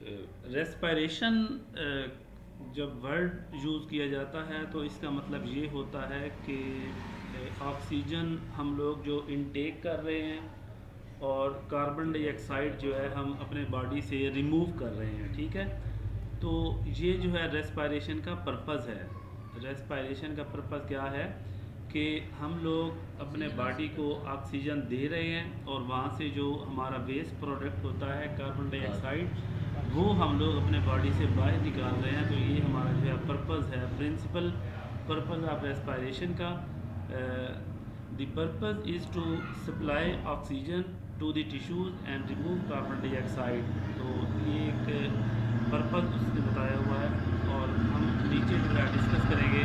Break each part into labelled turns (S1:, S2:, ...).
S1: Respiration जब word use किया जाता है तो इसका मतलब ये होता है कि ऑक्सीजन हम लोग जो इनटेक कर रहे हैं और कार्बन डाइऑक्साइड जो है हम अपने बॉडी से रिमूव कर रहे हैं, ठीक है। तो ये जो है रेस्पिरेशन का पर्पज़ है। रेस्पिरेशन का पर्पज़ क्या है कि हम लोग अपने बॉडी को ऑक्सीजन दे रहे हैं और वहाँ से जो हमारा वेस्ट प्रोडक्ट होता है कार्बन डाइऑक्साइड, वो हम लोग अपने बॉडी से बाहर निकाल रहे हैं। तो ये हमारा जो है पर्पज़ है, प्रिंसिपल पर्पज़ ऑफ रेस्पिरेशन का। The purpose is to supply oxygen to the tissues and remove carbon dioxide. तो ये एक पर्पज़ उसने बताया हुआ है। और हम नीचे जो है डिस्कस करेंगे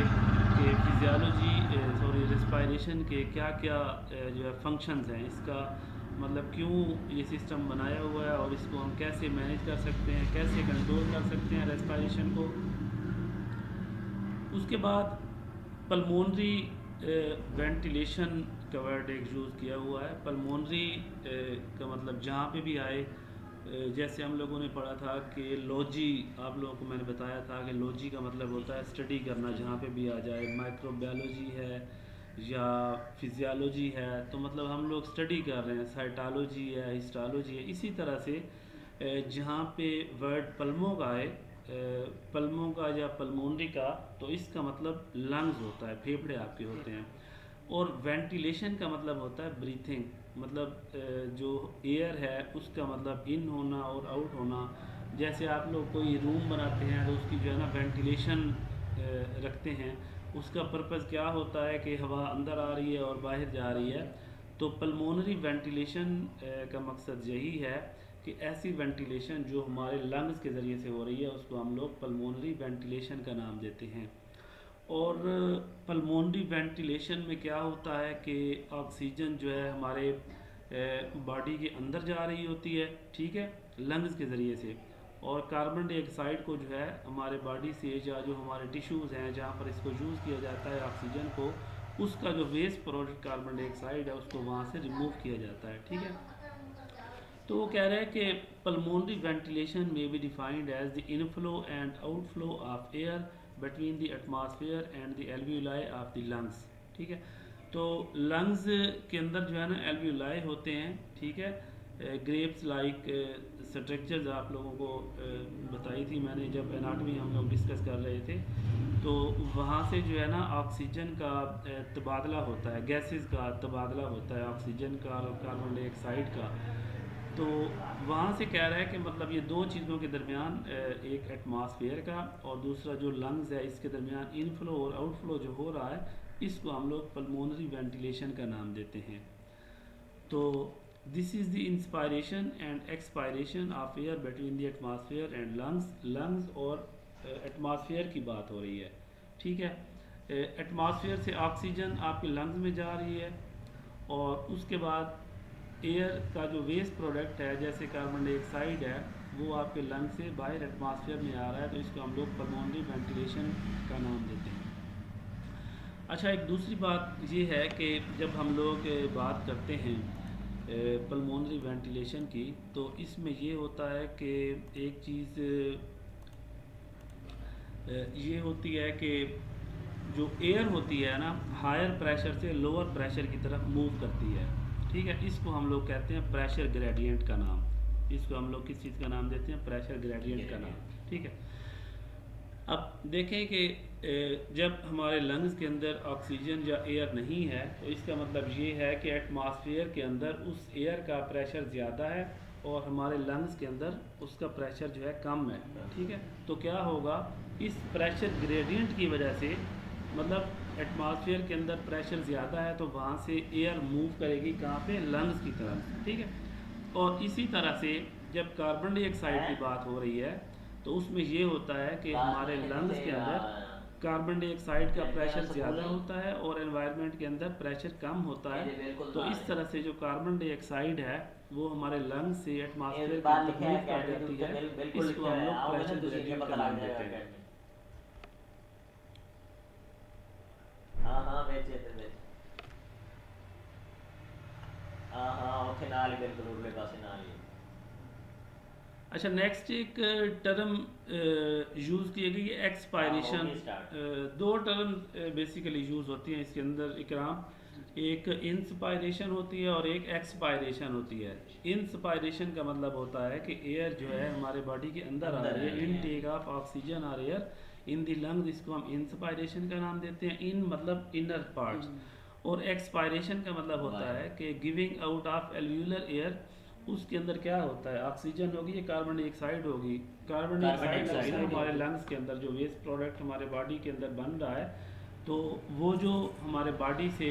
S1: कि फिजियोलॉजी सॉरी रेस्पिरेशन के क्या क्या जो है फंक्शंस हैं, इसका मतलब क्यों ये सिस्टम बनाया हुआ है और इसको हम कैसे मैनेज कर सकते हैं, कैसे कंट्रोल कर सकते हैं रेस्पिरेशन को। उसके बाद पल्मोनरी वेंटिलेशन का वर्ड एक यूज़ किया हुआ है। पल्मोनरी का मतलब जहाँ पे भी आए, जैसे हम लोगों ने पढ़ा था कि लॉजी, आप लोगों को मैंने बताया था कि लॉजी का मतलब होता है स्टडी करना, जहाँ पे भी आ जाए। माइक्रोबायोलॉजी है या फिजियोलॉजी है, तो मतलब हम लोग स्टडी कर रहे हैं। साइटोलॉजी है, हिस्टोलॉजी है। इसी तरह से जहाँ पे वर्ड पल्मो का आए, पल्मों का या पल्मोनरी का, तो इसका मतलब लंग्स होता है, फेफड़े आपके होते हैं। और वेंटिलेशन का मतलब होता है ब्रीथिंग, मतलब जो एयर है उसका मतलब इन होना और आउट होना। जैसे आप लोग कोई रूम बनाते हैं तो उसकी जो है ना वेंटिलेशन रखते हैं, उसका पर्पज़ क्या होता है कि हवा अंदर आ रही है और बाहर जा रही है। तो पल्मोनरी वेंटिलेशन का मकसद यही है कि ऐसी वेंटिलेशन जो हमारे लंग्स के ज़रिए से हो रही है उसको हम लोग पल्मोनरी वेंटिलेशन का नाम देते हैं। और पल्मोनरी वेंटिलेशन में क्या होता है कि ऑक्सीजन जो है हमारे बॉडी के अंदर जा रही होती है, ठीक है, लंग्स के ज़रिए से। और कार्बन डाइऑक्साइड को जो है हमारे बॉडी से या जो हमारे टिश्यूज़ हैं जहाँ पर इसको यूज़ किया जाता है ऑक्सीजन को, उसका जो वेस्ट प्रोडक्ट कार्बन डाइऑक्साइड है उसको वहाँ से रिमूव किया जाता है, ठीक है। तो वो कह रहे हैं कि pulmonary ventilation may be defined as the inflow and outflow of air between the atmosphere and the alveoli of the lungs, ठीक है। तो लंग्स के अंदर जो है ना एल्वियोलाई होते हैं, ठीक है। ग्रेप्स लाइक स्ट्रक्चर्स आप लोगों को बताई थी मैंने जब एनाटॉमी हम लोग डिस्कस कर रहे थे। तो वहाँ से जो है ना ऑक्सीजन का तबादला होता है, गैसेस का तबादला होता है, ऑक्सीजन का और कार्बन डाइऑक्साइड का। तो वहाँ से कह रहा है कि मतलब ये दो चीज़ों के दरमियान, एक एटमॉस्फेयर का और दूसरा जो लंग्स है इसके दरमियान इनफ्लो और आउटफ्लो जो हो रहा है, इसको हम लोग पल्मोनरी वेंटिलेशन का नाम देते हैं। तो this is the inspiration and expiration of air between the atmosphere and lungs. Lungs और एटमॉस्फेयर की बात हो रही है, ठीक है। एटमॉस्फेयर से ऑक्सीजन आपके लंग्स में जा रही है और उसके बाद एयर का जो वेस्ट प्रोडक्ट है जैसे कार्बन डाइऑक्साइड है वो आपके लंग से बाहर एटमॉस्फेयर में आ रहा है, तो इसको हम लोग पल्मोनरी वेंटिलेशन का नाम देते हैं। अच्छा, एक दूसरी बात ये है कि जब हम लोग बात करते हैं पल्मोनरी वेंटिलेशन की, तो इसमें ये होता है कि एक चीज़ ये होती है कि जो एयर होती है ना हायर प्रेशर से लोअर प्रेशर की तरफ मूव करती है, ठीक है। इसको हम लोग कहते हैं प्रेशर ग्रेडियंट का नाम। इसको हम लोग किस चीज़ का नाम देते हैं? प्रेशर ग्रेडियंट का नाम, ठीक है। अब देखें कि जब हमारे लंग्स के अंदर ऑक्सीजन या एयर नहीं है तो इसका मतलब ये है कि एटमॉस्फेयर के अंदर उस एयर का प्रेशर ज़्यादा है और हमारे लंग्स के अंदर उसका प्रेशर जो है कम है, ठीक है। तो क्या होगा, इस प्रेशर ग्रेडियंट की वजह से, मतलब एटमॉस्फेयर के अंदर प्रेशर ज़्यादा है तो वहाँ से एयर मूव करेगी कहाँ पे? लंग्स की तरफ, ठीक है। और इसी तरह से जब कार्बन डाइऑक्साइड की बात हो रही है तो उसमें ये होता है कि हमारे लंग्स के अंदर कार्बन डाइऑक्साइड का प्रेशर ज़्यादा होता है और एनवायरनमेंट के अंदर प्रेशर कम होता है। तो इस तरह से जो कार्बन डाइऑक्साइड है वो हमारे लंग्स से एटमॉस्फेयर की तरफ मूव कर जाती है। इसको हम लोग प्रेशर ग्रेडियंट का नाम देते हैं।
S2: हाँ हाँ बेचे थे बेचे। हाँ हाँ उठे नाल ही बिल्कुल उरले पासे नाल ही।
S1: अच्छा, नेक्स्ट एक टर्म यूज़ की गई है, एक्सपायरेशन।
S2: होगी स्टार्ट।
S1: दो टर्म बेसिकली यूज़ होती हैं इसके अंदर इकराम। एक इंस्पायरेशन होती है और एक एक्सपायरेशन होती है। इंस्पायरेशन का मतलब होता है कि एयर जो है हमारे बॉडी के अंदर आ
S2: अंदर
S1: रही
S2: आ
S1: है,
S2: रही
S1: इन
S2: है।
S1: टेक ऑफ ऑक्सीजन और एयर इन द लंग्स, इसको हम इंस्पायरेशन का नाम देते हैं। इन मतलब इनर पार्ट्स। और एक्सपायरेशन का मतलब होता
S2: बाहर।
S1: है कि giving out of alveolar air. उसके अंदर क्या होता है, ऑक्सीजन होगी या कार्बन डाइऑक्साइड होगी। कार्बन
S2: कार्बन
S1: डाइऑक्साइड होगी ना
S2: डाइऑक्साइड
S1: हमारे
S2: होगी।
S1: लंग्स के अंदर, जो वेस्ट प्रोडक्ट हमारे बॉडी के अंदर बन रहा है, तो वो जो हमारे बॉडी से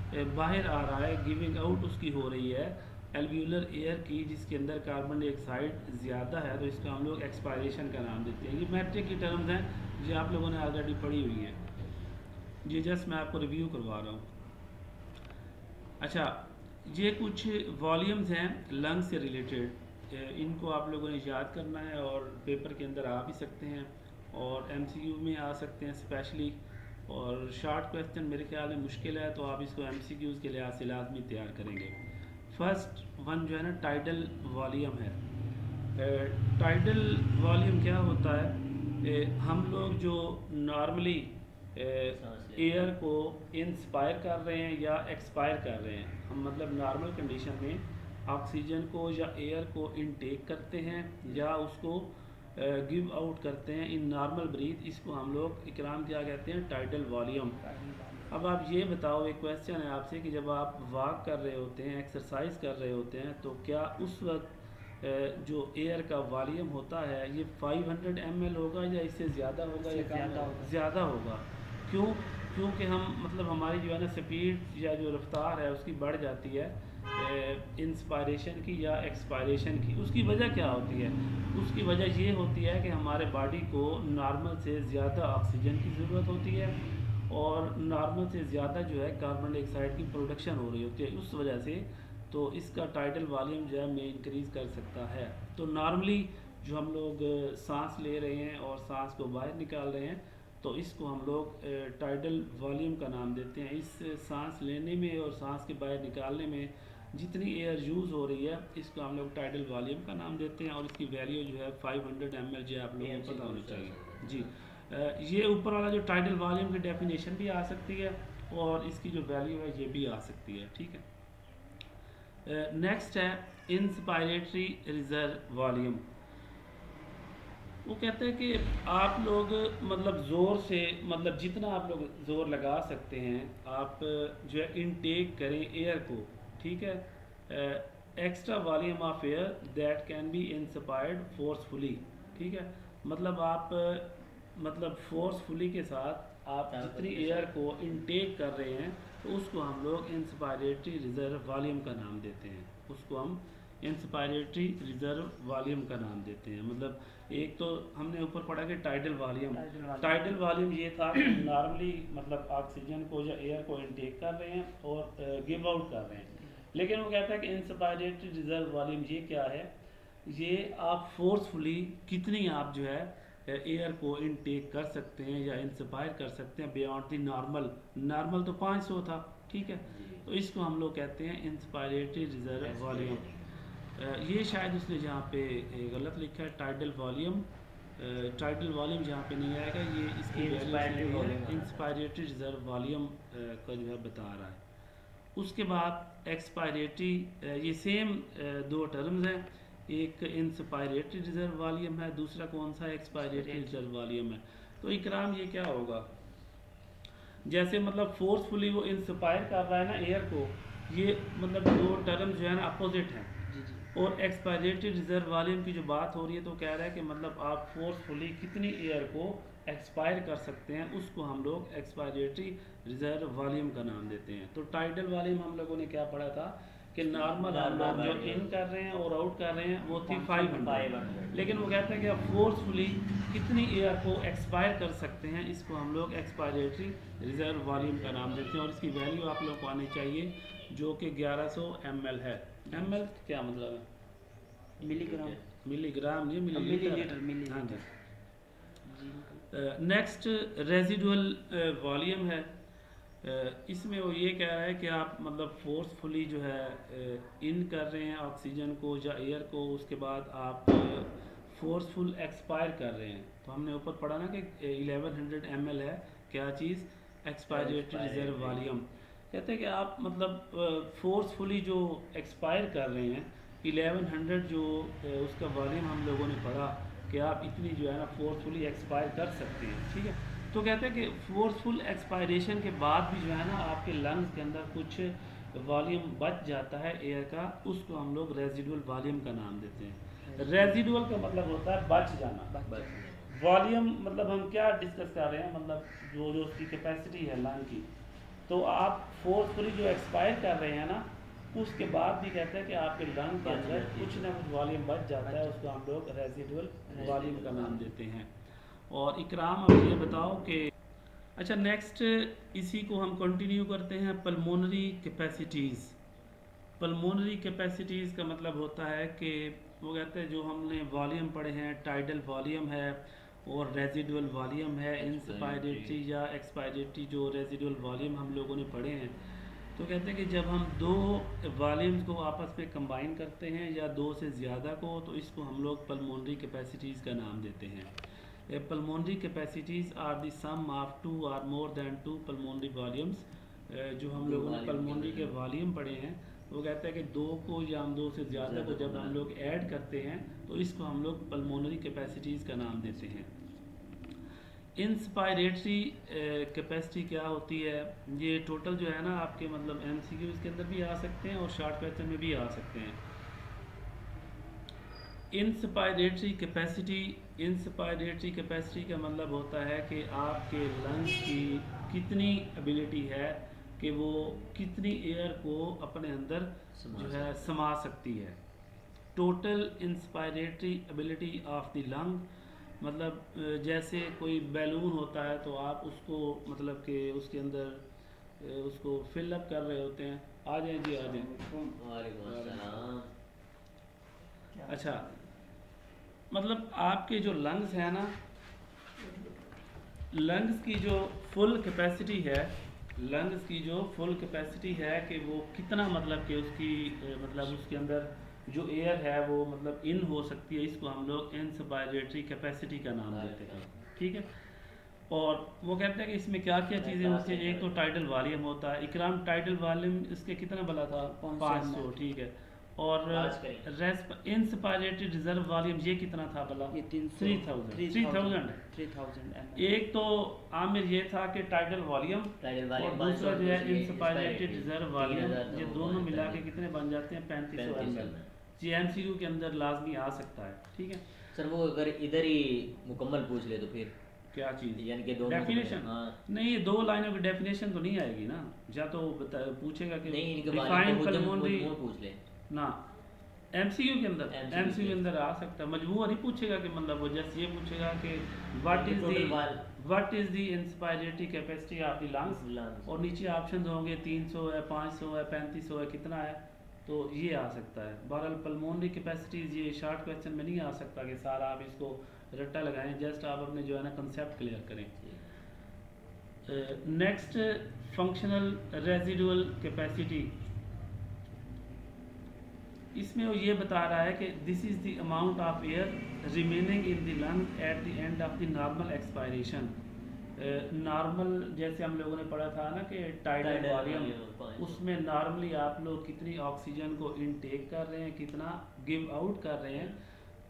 S1: बाहर आ रहा है, गिविंग आउट उसकी हो रही है एल्व्यूलर एयर की, जिसके अंदर कार्बन डाइऑक्साइड ज़्यादा है, तो इसका हम लोग एक्सपायरेशन का नाम देते हैं। ये मैट्रिक की टर्म्स हैं जो आप लोगों ने ऑलरेडी पढ़ी हुई हैं, ये जस्ट मैं आपको रिव्यू करवा रहा हूँ। अच्छा, ये कुछ वॉल्यूम्स हैं लंग्स से रिलेटेड, इनको आप लोगों ने याद करना है और पेपर के अंदर आ भी सकते हैं और एमसीक्यू में आ सकते हैं स्पेशली। और शॉर्ट क्वेश्चन मेरे ख्याल में मुश्किल है, तो आप इसको एमसीक्यूज़ के लिहाज से लाजमी तैयार करेंगे। फर्स्ट वन जो है ना, टाइडल वॉल्यूम है। टाइडल वॉल्यूम क्या होता है, हम लोग जो नॉर्मली
S2: समझ लेते
S1: एयर को इंस्पायर कर रहे हैं या एक्सपायर कर रहे हैं, हम मतलब नॉर्मल कंडीशन में ऑक्सीजन को या एयर को इनटेक करते हैं या उसको गिव आउट करते हैं इन नॉर्मल ब्रीथ, इसको हम लोग इकराम क्या कहते हैं, टाइडल वॉल्यूम। अब आप ये बताओ, एक क्वेश्चन है आपसे कि जब आप वॉक कर रहे होते हैं, एक्सरसाइज कर रहे होते हैं, तो क्या उस वक्त जो एयर का वॉल्यूम होता है ये 500 ml होगा या इससे ज़्यादा होगा या कम होगा? ज़्यादा होगा। क्यों? क्योंकि हम मतलब हमारी जो है ना स्पीड या जो रफ्तार है उसकी बढ़ जाती है इंस्पायरेशन की या एक्सपायरेशन की। उसकी वजह क्या होती है? उसकी वजह ये होती है कि हमारे बॉडी को नॉर्मल से ज़्यादा ऑक्सीजन की ज़रूरत होती है और नॉर्मल से ज़्यादा जो है कार्बन डाइऑक्साइड की प्रोडक्शन हो रही होती है। उस वजह से तो इसका टाइडल वॉल्यूम जो है में इंक्रीज़ कर सकता है। तो नॉर्मली जो हम लोग सांस ले रहे हैं और सांस को बाहर निकाल रहे हैं, तो इसको हम लोग टाइडल वॉल्यूम का नाम देते हैं। इस सांस लेने में और सांस के बाहर निकालने में जितनी एयर यूज़ हो रही है, इसको हम लोग टाइडल वॉल्यूम का नाम देते हैं और इसकी वैल्यू जो है 500 ml जो आप लोगों को पता होनी चाहिए जी। ये ऊपर वाला जो टाइडल वॉल्यूम की डेफिनेशन भी आ सकती है और इसकी जो वैल्यू है ये भी आ सकती है, ठीक है। नेक्स्ट है इंस्पायरेटरी रिजर्व वॉल्यूम। वो कहते हैं कि आप लोग मतलब ज़ोर से, मतलब जितना आप लोग ज़ोर लगा सकते हैं, आप जो है इनटेक करें एयर को, ठीक है। Extra volume of air that can be inspired forcefully, ठीक है। मतलब आप मतलब फोर्सफुली के साथ आप जितनी एयर को इनटेक कर रहे हैं, तो उसको हम लोग इंस्पायरेटरी रिजर्व वॉल्यूम का नाम देते हैं। उसको हम इंस्पायरेटरी रिजर्व वॉल्यूम का नाम देते हैं। मतलब एक तो हमने ऊपर पढ़ा कि टाइडल वॉल्यूम, टाइडल वॉल्यूम ये था कि नॉर्मली मतलब ऑक्सीजन को या एयर को इनटेक कर रहे हैं और गिव आउट कर रहे हैं। लेकिन वो कहता है कि इंस्पायरेटरी रिजर्व वॉल्यूम ये क्या है, ये आप फोर्सफुली कितनी आप जो है एयर को इनटेक कर सकते हैं या इंस्पायर कर सकते हैं बियॉन्ड दी नॉर्मल। नॉर्मल तो 500 था, ठीक है। तो इसको हम लोग कहते हैं इंस्पायरेटरी रिजर्व वॉल्यूम। ये शायद उसने जहाँ पे गलत लिखा है टाइडल वॉल्यूम, टाइडल वॉल्यूम जहाँ पे नहीं आएगा, ये इसकी वैल्यू इंस्पायरेटरी रिजर्व वॉल्यूम का जो है बता रहा है। उसके बाद एक्सपायरेटरी, ये सेम दो टर्म्स हैं, एक इंस्पायरेटरी रिजर्व वॉल्यूम है, दूसरा कौन सा एक्सपायरेटरी रिजर्व वॉल्यूम है। तो इकराम ये क्या होगा, जैसे मतलब फोर्सफुली वो इंस्पायर कर रहा है ना एयर को, ये मतलब दो टर्म जो है ना अपोजिट हैं। और एक्सपायरेटरी रिजर्व वॉल्यूम की जो बात हो रही है, तो कह रहा है कि मतलब आप फोर्सफुली कितनी एयर को एक्सपायर कर सकते हैं, उसको हम लोग एक्सपायरेटरी रिजर्व वॉल्यूम का नाम देते हैं। तो टाइडल वॉल्यूम हम लोगों ने क्या पढ़ा था कि नॉर्मल हम लोग जो इन कर रहे हैं और आउट कर रहे हैं वो थी 500, लेकिन वो कहते हैं कि आप फोर्सफुली कितनी एयर को एक्सपायर कर सकते हैं, इसको हम लोग एक्सपायरेटरी रिजर्व वॉल्यूम का नाम देते हैं और इसकी वैल्यू आप लोग को आनी चाहिए जो कि 1100 ml है। ml क्या मतलब है?
S3: मिलीग्राम,
S1: मिलीग्राम नहीं
S3: मिलीलीटर,
S1: हाँ जी। नेक्स्ट रेजिडुअल वॉल्यूम है। इसमें वो ये कह रहा है कि आप मतलब फोर्सफुली जो है इन कर रहे हैं ऑक्सीजन को या एयर को, उसके बाद आप फोर्सफुल एक्सपायर कर रहे हैं, तो हमने ऊपर पढ़ा ना कि 1100 ml है क्या चीज़, एक्सपायरेटरी रिजर्व वॉल्यूम। कहते हैं कि आप मतलब फोर्सफुली जो एक्सपायर कर रहे हैं 1100 जो उसका वॉल्यूम हम लोगों ने पढ़ा कि आप इतनी जो है ना फोर्सफुली एक्सपायर कर सकते हैं, ठीक है। तो कहते हैं कि फोर्सफुल एक्सपायरेशन के बाद भी जो है ना आपके लंग्स के अंदर कुछ वॉल्यूम बच जाता है एयर का, उसको हम लोग रेजिडुअल वॉल्यूम का नाम देते हैं। रेजिडुअल का मतलब होता है बच जाना, वॉल्यूम मतलब हम क्या डिस्कस कर रहे हैं, मतलब जो जो उसकी कैपेसिटी है लंग की। तो आप फोर्सफुली जो एक्सपायर कर रहे हैं ना, उसके बाद भी कहते हैं कि आपके लंग के अंदर कुछ ना कुछ वॉल्यूम बच जाता है, उसको हम लोग रेजिडुअल वॉल्यूम का नाम देते हैं। और इकराम अब ये बताओ कि अच्छा नेक्स्ट इसी को हम कंटिन्यू करते हैं, पल्मोनरी कैपेसिटीज़। पल्मोनरी कैपेसिटीज़ का मतलब होता है कि वो कहते हैं जो हमने वॉल्यूम पढ़े हैं, टाइडल वॉल्यूम है और रेजिडुअल वॉल्यूम है, इंस्पायरेटरी या एक्सपायरेटरी जो रेजिडुअल वॉल्यूम हम लोगों ने पढ़े हैं। तो कहते हैं कि जब हम दो वॉल्यूम्स को आपस में कंबाइन करते हैं या दो से ज़्यादा को, तो इसको हम लोग पल्मोनरी कैपेसिटीज़ का नाम देते हैं। Pulmonary capacities are the sum of two or more than two pulmonary volumes. जो हम लोगों ने पल्मोनरी के वॉल्यूम पढ़े हैं, वो कहता है कि दो को या हम दो से ज़्यादा को जब हम लोग ऐड करते हैं तो इसको हम लोग पल्मोनरी कैपेसिटीज़ का नाम देते हैं। इंस्पायरेटरी कैपेसिटी क्या होती है, ये टोटल जो है ना आपके मतलब MCQs के अंदर भी आ सकते हैं और शॉर्ट क्वेश्चन में भी आ सकते हैं। इंस्पायरेटरी कैपेसिटी का मतलब होता है कि आपके लंग्स की कितनी एबिलिटी है कि वो कितनी एयर को अपने अंदर जो है समा सकती है। Total inspiratory ability of the lung, मतलब जैसे कोई बैलून होता है तो आप उसको मतलब कि उसके अंदर उसको फिलअप कर रहे होते हैं। आ जाए जी, आ जाए। अच्छा, मतलब आपके जो लंग्स हैं ना, लंग्स की जो फुल कैपेसिटी है, लंग्स की जो फुल कैपेसिटी है कि वो कितना मतलब कि उसकी मतलब उसके अंदर जो एयर है वो मतलब इन हो सकती है, इसको हम लोग इंस्पायरेटरी कैपेसिटी का नाम देते हैं, ठीक है। और वो कहते हैं कि इसमें क्या क्या चीज़ें होती हैं, एक तो टाइडल वॉल्यूम होता है। इकराम टाइडल वॉल्यूम इसके कितना बला था, 500, ठीक है। और इंस्पायरेटरी रिजर्व वॉल्यूम ये कितना था भला,
S3: ये
S1: 3000
S3: 3000
S1: एक तो आमिर ये था कि टाइडल वॉल्यूम और दूसरा जो है इंस्पायरेटरी रिजर्व वॉल्यूम, ये दोनों मिला के कितने बन जाते हैं, 3500 ml। जी MCQ के अंदर लाजमी आ सकता है, ठीक है
S2: सर। वो अगर इधर ही मुकम्मल पूछ ले तो फिर
S1: क्या चीज़,
S2: यानी कि दोनों
S1: डेफिनेशन। नहीं, ये दो लाइनों की डेफिनेशन तो नहीं आएगी ना, या तो पूछेगा कि
S2: नहीं, इनके
S1: डिफाइन
S2: बारे
S1: पल्मोनरी
S2: में पूछ ले
S1: ना। MCQ के अंदर आ सकता है, मजबूर नहीं पूछेगा कि मतलब वो जैसे ये पूछेगा कि what is the inspiratory capacity of the lungs, और नीचे ऑप्शन होंगे 300 है, 500 है, 3500 है, कितना है, तो ये आ सकता है। बहरहाल पल्मोनरी कैपेसिटीज ये शॉर्ट क्वेश्चन में नहीं आ सकता कि सारा आप इसको रट्टा लगाएं, जस्ट आप अपने जो है ना कंसेप्ट क्लियर करें। Next, functional residual capacity. इसमें वो ये बता रहा है कि this is the amount of air remaining in the lung at the end of the normal expiration. Normal जैसे हम लोगों ने पढ़ा था ना कि टाइडल वॉल्यूम, उसमें नॉर्मली आप लोग कितनी ऑक्सीजन को इनटेक कर रहे हैं, कितना गिव आउट कर रहे हैं।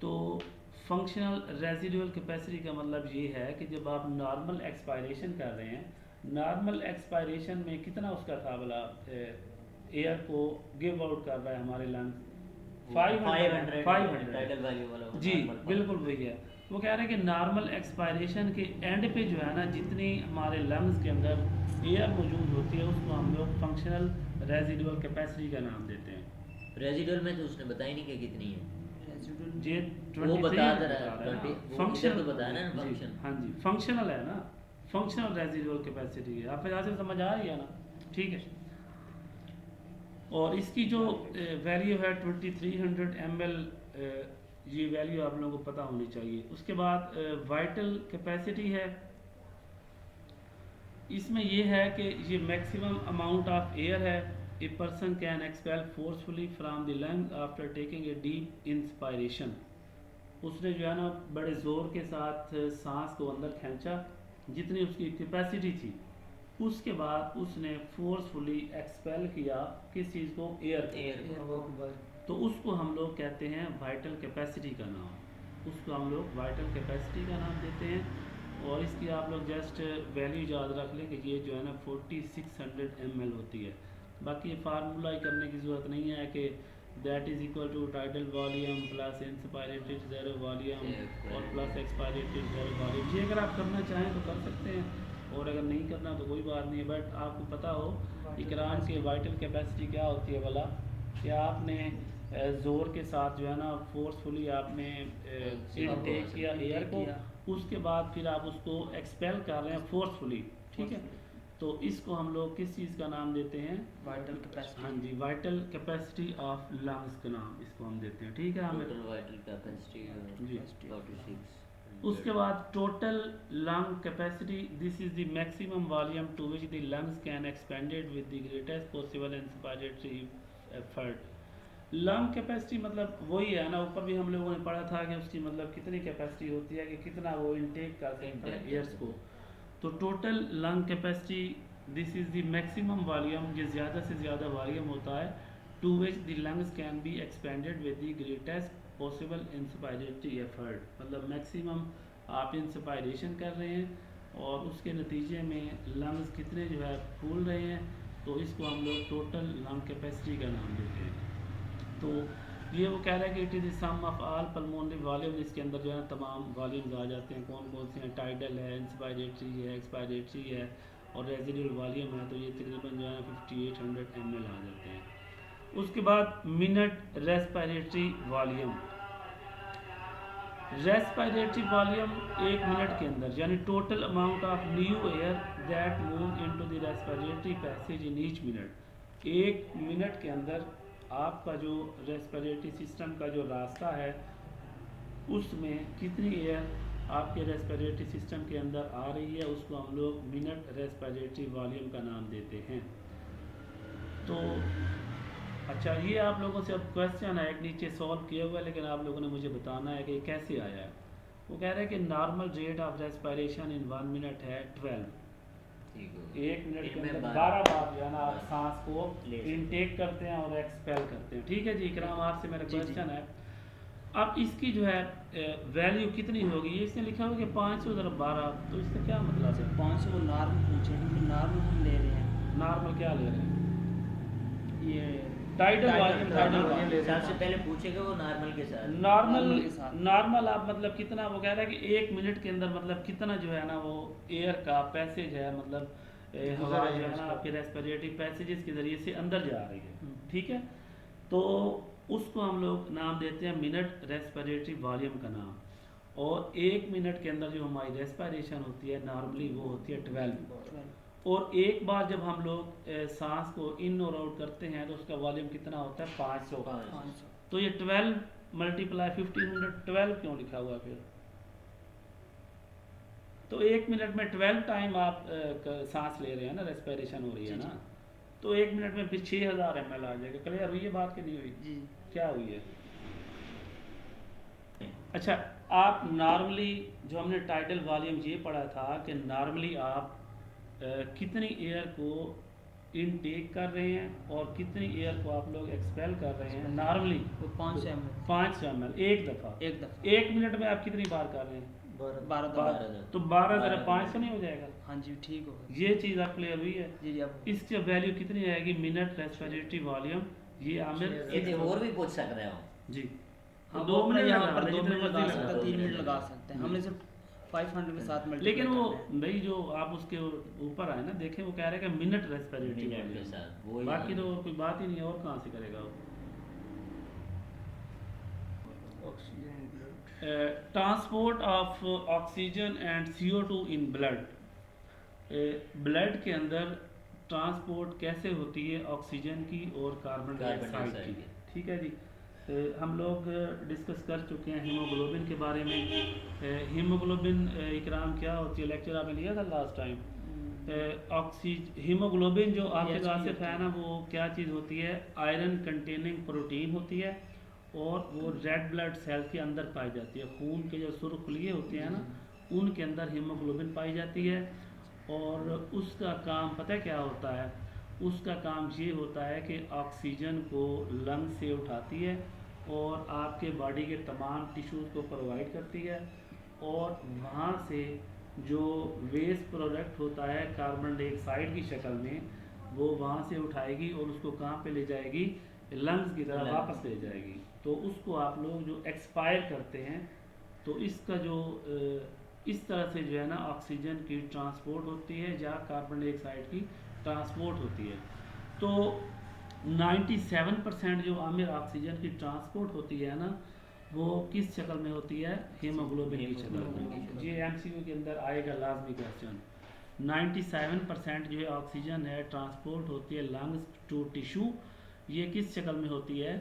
S1: तो फंक्शनल रेजिडुअल कैपेसिटी का मतलब ये है कि जब आप नॉर्मल एक्सपायरेशन कर रहे हैं, नॉर्मल एक्सपायरेशन में कितना उसका था बोला एयर को गिव आउट कर रहा है हमारे लंग्स, 500 जी बिल्कुल वही है। वो कह रहे हैं कि नॉर्मल एक्सपायरेशन के एंड पे जो है ना जितनी हमारे लंग्स के अंदर एयर मौजूद होती है उसको हम लोग फंक्शनल रेजिडुअल कैपेसिटी का नाम देते हैं।
S2: रेजिडुअल में तो उसने बताया नहीं कि कितनी है,
S1: ये
S2: वो बता
S1: रहा है
S2: फंक्शन तो बताया ना, फंक्शन।
S1: हाँ जी, फंक्शनल है ना, फंक्शनल रेजिडुअल कैपेसिटी है। आप यहाँ से समझ आ रही है ना, ठीक है। और इसकी जो वैल्यू है 2300 ml, ये वैल्यू आप लोगों को पता होनी चाहिए। उसके बाद वाइटल कैपेसिटी है, इसमें ये है कि ये मैक्सिमम अमाउंट ऑफ एयर है a person can expel forcefully from the lung after taking a deep inspiration. उसने जो है ना बड़े ज़ोर के साथ सांस को अंदर खींचा जितनी उसकी कैपेसिटी थी। उसके बाद उसने फोर्सफुली एक्सपेल किया किस चीज़ को, एयर को।
S2: एयर
S1: तो उसको हम लोग कहते हैं वाइटल कैपेसिटी का नाम, उसको हम लोग वाइटल कैपेसिटी का नाम देते हैं। और इसकी आप लोग जस्ट वैल्यू याद रख लें कि ये जो है ना 4600 ml होती है। बाकी ये फार्मूला ही करने की ज़रूरत नहीं है कि that is equal to tidal volume plus inspiratory reserve volume और प्लस एक्सपायरेटेड ज़ेरो वॉल्यूम। ये अगर आप करना चाहें तो कर सकते हैं, और अगर नहीं करना तो कोई बात नहीं है। बट आपको पता हो इकराम की वाइटल कैपेसिटी क्या होती है भला, कि आपने ज़ोर के साथ जो है ना फोर्सफुली आपने इनटेक किया एयर को, उसके बाद फिर आप उसको एक्सपेल कर रहे हैं फोर्सफुली, ठीक है। तो इसको हम लोग किस चीज़ का नाम देते हैं,
S3: वाइटल कैपेसिटी।
S1: हाँ जी, वाइटल कैपेसिटी ऑफ लंग्स का नाम इसको हम देते हैं, ठीक है। हमें
S2: वाइटल कैपेसिटी
S1: जी
S2: 46।
S1: उसके बाद total lung capacity, this is the maximum volume to which the lungs can expanded with the greatest possible inspiratory effort. Lung capacity मतलब वही है ना, ऊपर भी हम लोगों ने पढ़ा था कि उसकी मतलब कितनी कैपेसिटी होती है कि कितना वो इनटेक कर सकता है एयर्स को। तो total lung capacity this is the maximum volume, जो ज़्यादा से ज़्यादा वॉल्यूम होता है to which the lungs can be expanded with the greatest possible inspiratory effort. मतलब मैक्सिमम आप इंस्पायरेशन कर रहे हैं और उसके नतीजे में लंग्स कितने जो है फूल रहे हैं, तो इसको हम लोग टोटल लंग कैपेसिटी का नाम देते हैं। तो ये वो कह रहा है कि it is the sum of all pulmonary volume, इसके अंदर जो है तमाम वॉल्यूम्स आ जाते हैं। कौन कौन से हैं, टाइडल है, इंस्पायरेटरी है, एक्सपायरेटरी है और रेजिडुअल वॉल्यूम है। तो ये तकरीबन जो है 5800 ml आ जाते हैं। उसके बाद minute respiratory volume. Respiratory volume 1 minute के अंदर यानी total amount of new air that move into the respiratory passage in each minute. 1 minute के अंदर आपका जो रेस्पिरेटरी सिस्टम का जो रास्ता है उसमें कितनी एयर आपके रेस्पिरेटरी सिस्टम के अंदर आ रही है, उसको हम लोग मिनट रेस्पिरेटरी वॉल्यूम का नाम देते हैं। तो अच्छा, ये आप लोगों से अब क्वेश्चन है एक नीचे सॉल्व किया हुआ है, लेकिन आप लोगों ने मुझे बताना है कि कैसे आया है। वो कह रहे हैं कि normal rate of respiration in 1 minute है 12। 1 मिनट के अंदर 12 बार जो है ना आप सांस को इनटेक करते हैं और एक्सपेल करते हैं, ठीक है जी। इकराम आपसे मेरा क्वेश्चन है, अब इसकी जो है वैल्यू कितनी होगी। इसने लिखा हुआ कि 500 × 12, तो इसका क्या मतलब है।
S3: 500 वो नॉर्मल पूछे, क्योंकि नॉर्मल हम ले रहे हैं।
S1: नॉर्मल क्या ले रहे हैं,
S3: ये
S1: टाइडल वॉल्यूम।
S2: सबसे पहले पूछेगा वो नॉर्मल के साथ।
S1: नॉर्मल आप मतलब कितना, वो कह रहा है कि 1 मिनट के अंदर मतलब कितना जो है ना वो एयर का पैसेज है, मतलब हवा जो है ना आपके रेस्पिरेटरी पैसेजेस के ज़रिए से अंदर जा रही है, ठीक है। तो उसको हम लोग नाम देते हैं मिनट रेस्पिरेटरी वॉल्यूम का नाम। और 1 मिनट के अंदर जो हमारी रेस्पिरेशन होती है नॉर्मली वो होती है 12। और एक बार जब हम लोग सांस को इन और आउट करते हैं तो उसका वॉल्यूम कितना होता है 500। तो ये 12 × 1500 12 क्यों लिखा हुआ फिर। तो 1 मिनट में 12 टाइम आप सांस ले रहे हैं ना, रेस्पिरेशन हो रही है ना, तो 1 मिनट में फिर 6000 ml आ जाएगा। क्लियर हुई है बात कि नहीं हुई जी, क्या हुई है। अच्छा, आप नॉर्मली जो हमने टाइडल वॉल्यूम ये पढ़ा था कि नॉर्मली आप कितनी एयर को इनटेक कर रहे हैं और कितनी एयर को आप लोग एक्सपेल कर रहे हैं। नॉर्मली 500 ml एक दफ़ा 1 मिनट में आप कितनी बार कर रहे हैं, 12। तो 12 × 500 नहीं हो जाएगा।
S3: हाँ जी, ठीक हो,
S1: ये चीज़ आप क्लियर हुई है
S3: जी जी। अब
S1: इसकी वैल्यू कितनी आएगी, मिनट रेस्पिरेटरी वॉल्यूम। ये आमिर
S2: और भी पूछ सकते हो जी।
S3: हाँ, 2 मिनट यहाँ पर 2 मिनट लगा सकते हैं, 3 मिनट लगा सकते हैं। हमने सिर्फ 500 के साथ मल्टीप्लाई,
S1: लेकिन वो भाई जो आप उसके ऊपर आए ना, देखें वो कह रहे हैं कि मिनट रेस्पिरेटरी
S2: के साथ,
S1: बाकी तो कोई बात ही नहीं है, और कहाँ से करेगा वो। Transport of oxygen and CO2 in blood. Blood के अंदर ट्रांसपोर्ट कैसे होती है ऑक्सीजन की और कार्बन डाइऑक्साइड की, ठीक है जी। हम लोग डिस्कस कर चुके हैं हीमोग्लोबिन के बारे में। हीमोग्लोबिन इकराम क्या होती है, लेक्चर आपने लिया था लास्ट टाइम। हीमोग्लोबिन जो आपके आसिफ है ना, वो क्या चीज़ होती है, आयरन कंटेनिंग प्रोटीन होती है और वो रेड ब्लड सेल्स के अंदर पाई जाती है। खून के जो सुर्खलिए होते हैं ना, उनके अंदर हीमोग्लोबिन पाई जाती है। और उसका काम पता है क्या होता है? उसका काम ये होता है कि ऑक्सीजन को लंग से उठाती है और आपके बॉडी के तमाम टिश्यूज़ को प्रोवाइड करती है, और वहाँ से जो वेस्ट प्रोडक्ट होता है कार्बन डाइऑक्साइड की शक्ल में, वो वहाँ से उठाएगी और उसको कहाँ पे ले जाएगी? लंग्स की तरफ वापस ले जाएगी। तो उसको आप लोग जो एक्सपायर करते हैं, तो इसका जो इस तरह से जो है ना ऑक्सीजन की ट्रांसपोर्ट होती है, जहाँ कार्बन डाइऑक्साइड की ट्रांसपोर्ट होती है। तो 97% जो आमिर ऑक्सीजन की ट्रांसपोर्ट होती है ना, वो किस शक्ल में होती है? हीमोग्लोबिन की शक्ल में। ये एमसीक्यू के अंदर आएगा लाजमी क्वेश्चन। 97% जो है ऑक्सीजन है ट्रांसपोर्ट होती है लंग्स टू टिश्यू, ये किस शक्ल में होती है?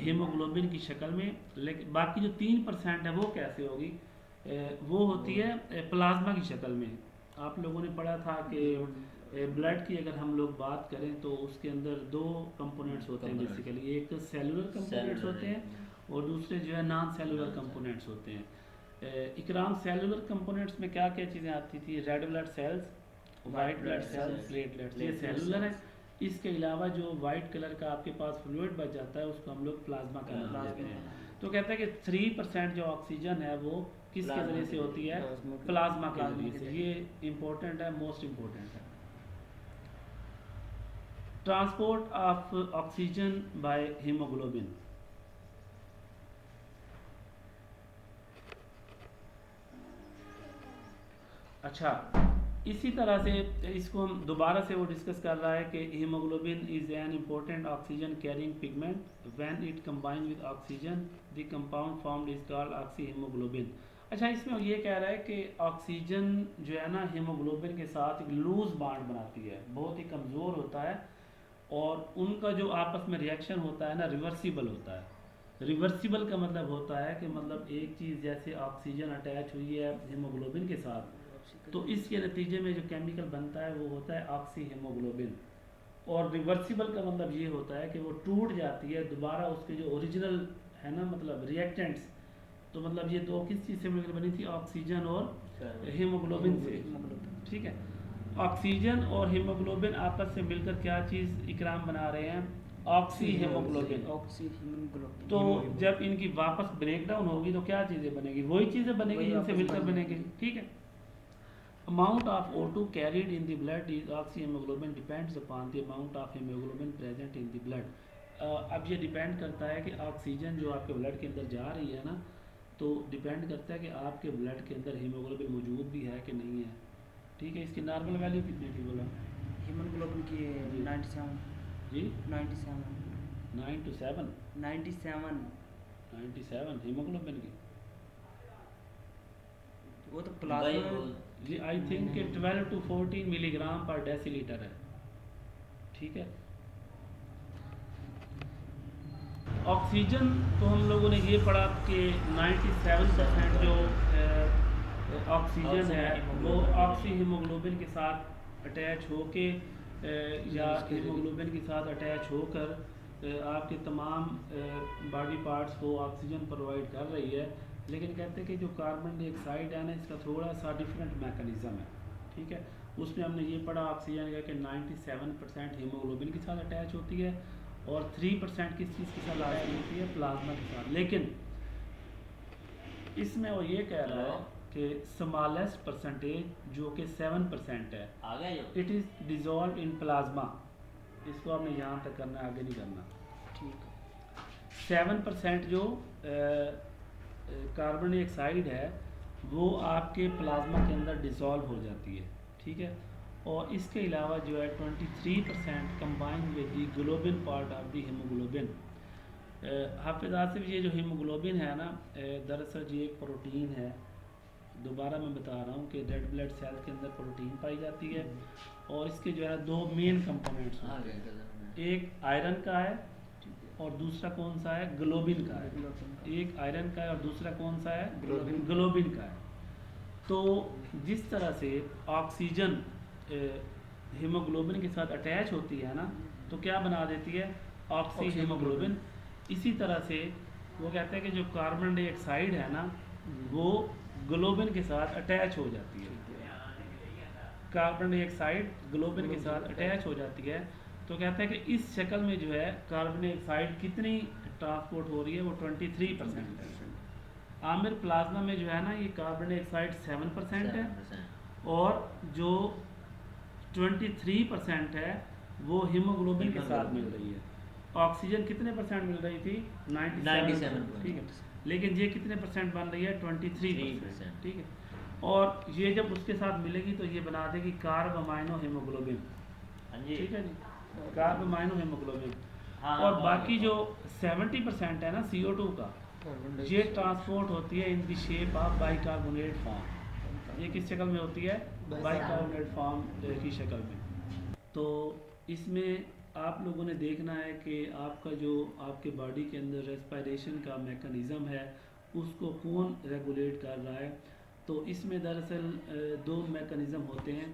S1: हीमोग्लोबिन की शक्ल में। लेकिन बाकी जो 3% है वो कैसे होगी? वो होती है प्लाज्मा की शक्ल में। आप लोगों ने पढ़ा था कि ब्लड की अगर हम लोग बात करें तो उसके अंदर दो कंपोनेंट्स होते हैं बेसिकली, एक सेलुलर कंपोनेंट्स होते हैं और दूसरे जो है नॉन सेलुलर कंपोनेंट्स होते हैं। इकराम, सेलुलर कंपोनेंट्स में क्या क्या चीज़ें आती थी? Red blood cells, white blood cells, platelets, ये सेलुलर है। इसके अलावा जो वाइट कलर का आपके पास फ्लूइड बच जाता है उसको हम लोग प्लाज्मा का नाम देते हैं। तो कहते हैं कि 3% जो ऑक्सीजन है वो किसके ज़रिए से होती है? प्लाज्मा के ज़रिए से। ये इम्पोर्टेंट है, मोस्ट इम्पोर्टेंट है। Transport of oxygen by haemoglobin. अच्छा, इसी तरह से इसको हम दोबारा से वो डिस्कस कर रहा है कि haemoglobin is an important oxygen carrying pigment. When it combine with oxygen the compound formed is called oxy haemoglobin. अच्छा, इसमें ये कह रहा है कि ऑक्सीजन जो है ना हीमोग्लोबिन के साथ एक लूज बॉन्ड बनाती है, बहुत ही कमज़ोर होता है, और उनका जो आपस में रिएक्शन होता है ना रिवर्सिबल होता है। रिवर्सिबल का मतलब होता है कि मतलब एक चीज़ जैसे ऑक्सीजन अटैच हुई है हीमोग्लोबिन के साथ, तो इसके नतीजे में जो केमिकल बनता है वो होता है ऑक्सी हीमोग्लोबिन। और रिवर्सिबल का मतलब ये होता है कि वो टूट जाती है दोबारा, उसके जो ओरिजिनल है ना मतलब रिएक्टेंट्स, तो मतलब ये दो किस चीज़ से मिलकर बनी थी? ऑक्सीजन और हीमोग्लोबिन से। ठीक है, ऑक्सीजन और हीमोग्लोबिन आपस से मिलकर क्या चीज़ इकराम बना रहे हैं? Oxy haemoglobin. तो जब इनकी वापस ब्रेकडाउन होगी तो क्या चीज़ें बनेगी? वही चीज़ें बनेगी जिनसे मिलकर बनेगी। ठीक है। Amount of O2 carried in the blood is oxyhemoglobin depends upon the amount of hemoglobin present in the blood. अब ये डिपेंड करता है कि ऑक्सीजन जो आपके ब्लड के अंदर जा रही है ना, तो डिपेंड करता है कि आपके ब्लड के अंदर हीमोग्लोबिन मौजूद भी है कि नहीं है। ठीक है, इसकी नॉर्मल वैल्यू कितनी थी बोला?
S3: हीमोग्लोबिन की 97
S1: जी
S3: 97
S1: 9 to 7
S3: 97
S1: हीमोग्लोबिन की।
S3: वो तो प्लाज्मा
S1: जी आई थिंक कि 12 to 14 मिलीग्राम पर डेसीलीटर है। ठीक है, ऑक्सीजन तो हम लोगों ने ये पढ़ा कि 97% जो ऑक्सीजन है वो ऑक्सी हीमोग्लोबिन के साथ अटैच होके या हीमोग्लोबिन के साथ अटैच होकर आपके तमाम बॉडी पार्ट्स को ऑक्सीजन प्रोवाइड कर रही है। लेकिन कहते हैं कि जो कार्बन डाइऑक्साइड है ना, इसका थोड़ा सा डिफरेंट मैकेनिज़्म है। ठीक है, उसमें हमने ये पढ़ा ऑक्सीजन का कि 97% हीमोग्लोबिन के साथ अटैच होती है और 3% किस चीज़ के साथ अटैच होती है? प्लाज्मा के साथ। लेकिन इसमें वो ये कह रहा है कि स्मॉलेस्ट परसेंटेज जो कि 7% है, it is dissolve in plasma. इसको आपने यहाँ तक करना है, आगे नहीं करना। ठीक, 7% जो कार्बन डाइऑक्साइड है वो आपके प्लाज्मा के अंदर डिसॉल्व हो जाती है। ठीक है, और इसके अलावा जो है 23% combine with the globin part of the haemoglobin. हाफिज़ आसिफ, ये जो हीमोग्लोबिन है ना, दरअसल ये एक प्रोटीन है। दोबारा मैं बता रहा हूँ कि रेड ब्लड सेल के अंदर प्रोटीन पाई जाती है और इसके जो है दो मेन कंपोनेंट्स हैं, एक आयरन का है और दूसरा कौन सा है? ग्लोबिन का है। एक आयरन का है और दूसरा कौन सा है? ग्लोबिन का है। तो जिस तरह से ऑक्सीजन हीमोग्लोबिन के साथ अटैच होती है ना, तो क्या बना देती है? Oxy haemoglobin. इसी तरह से वो कहते हैं कि जो कार्बन डाइऑक्साइड है ना वो ग्लोबिन के साथ अटैच हो जाती है। कार्बन डाइऑक्साइड ग्लोबिन के साथ अटैच हो जाती है। तो कहते हैं कि इस शक्ल में जो है कार्बन डाइऑक्साइड कितनी ट्रांसपोर्ट हो रही है, वो 23% है। आमिर प्लाज्मा में जो है ना ये कार्बन डाइऑक्साइड 7% है
S2: 7%।
S1: और जो 23% है वो हीमोग्लोबिन के साथ मिल रही है। ऑक्सीजन कितने परसेंट मिल रही थी? 97, ठीक है। लेकिन ये कितने परसेंट बन रही है? 23%, ठीक है। और ये जब उसके साथ मिलेगी तो ये बना देगी कार्ब अमाइनो हीमोग्लोबिन,
S2: हाँ जी।
S1: ठीक है जी, कार्ब अमाइनो हीमोग्लोबिन।
S2: हाँ,
S1: और बाकी जो 70% है ना CO2 का, ये ट्रांसपोर्ट होती है in the shape of bicarbonate form. ये किस शक्ल में होती है? बाइकार्बोनेट फॉर्म की शक्ल में। तो इसमें आप लोगों ने देखना है कि आपका जो आपके बॉडी के अंदर रेस्पिरेशन का मैकेनिज़्म है उसको कौन रेगुलेट कर रहा है। तो इसमें दरअसल दो मैकेनिज़्म होते हैं।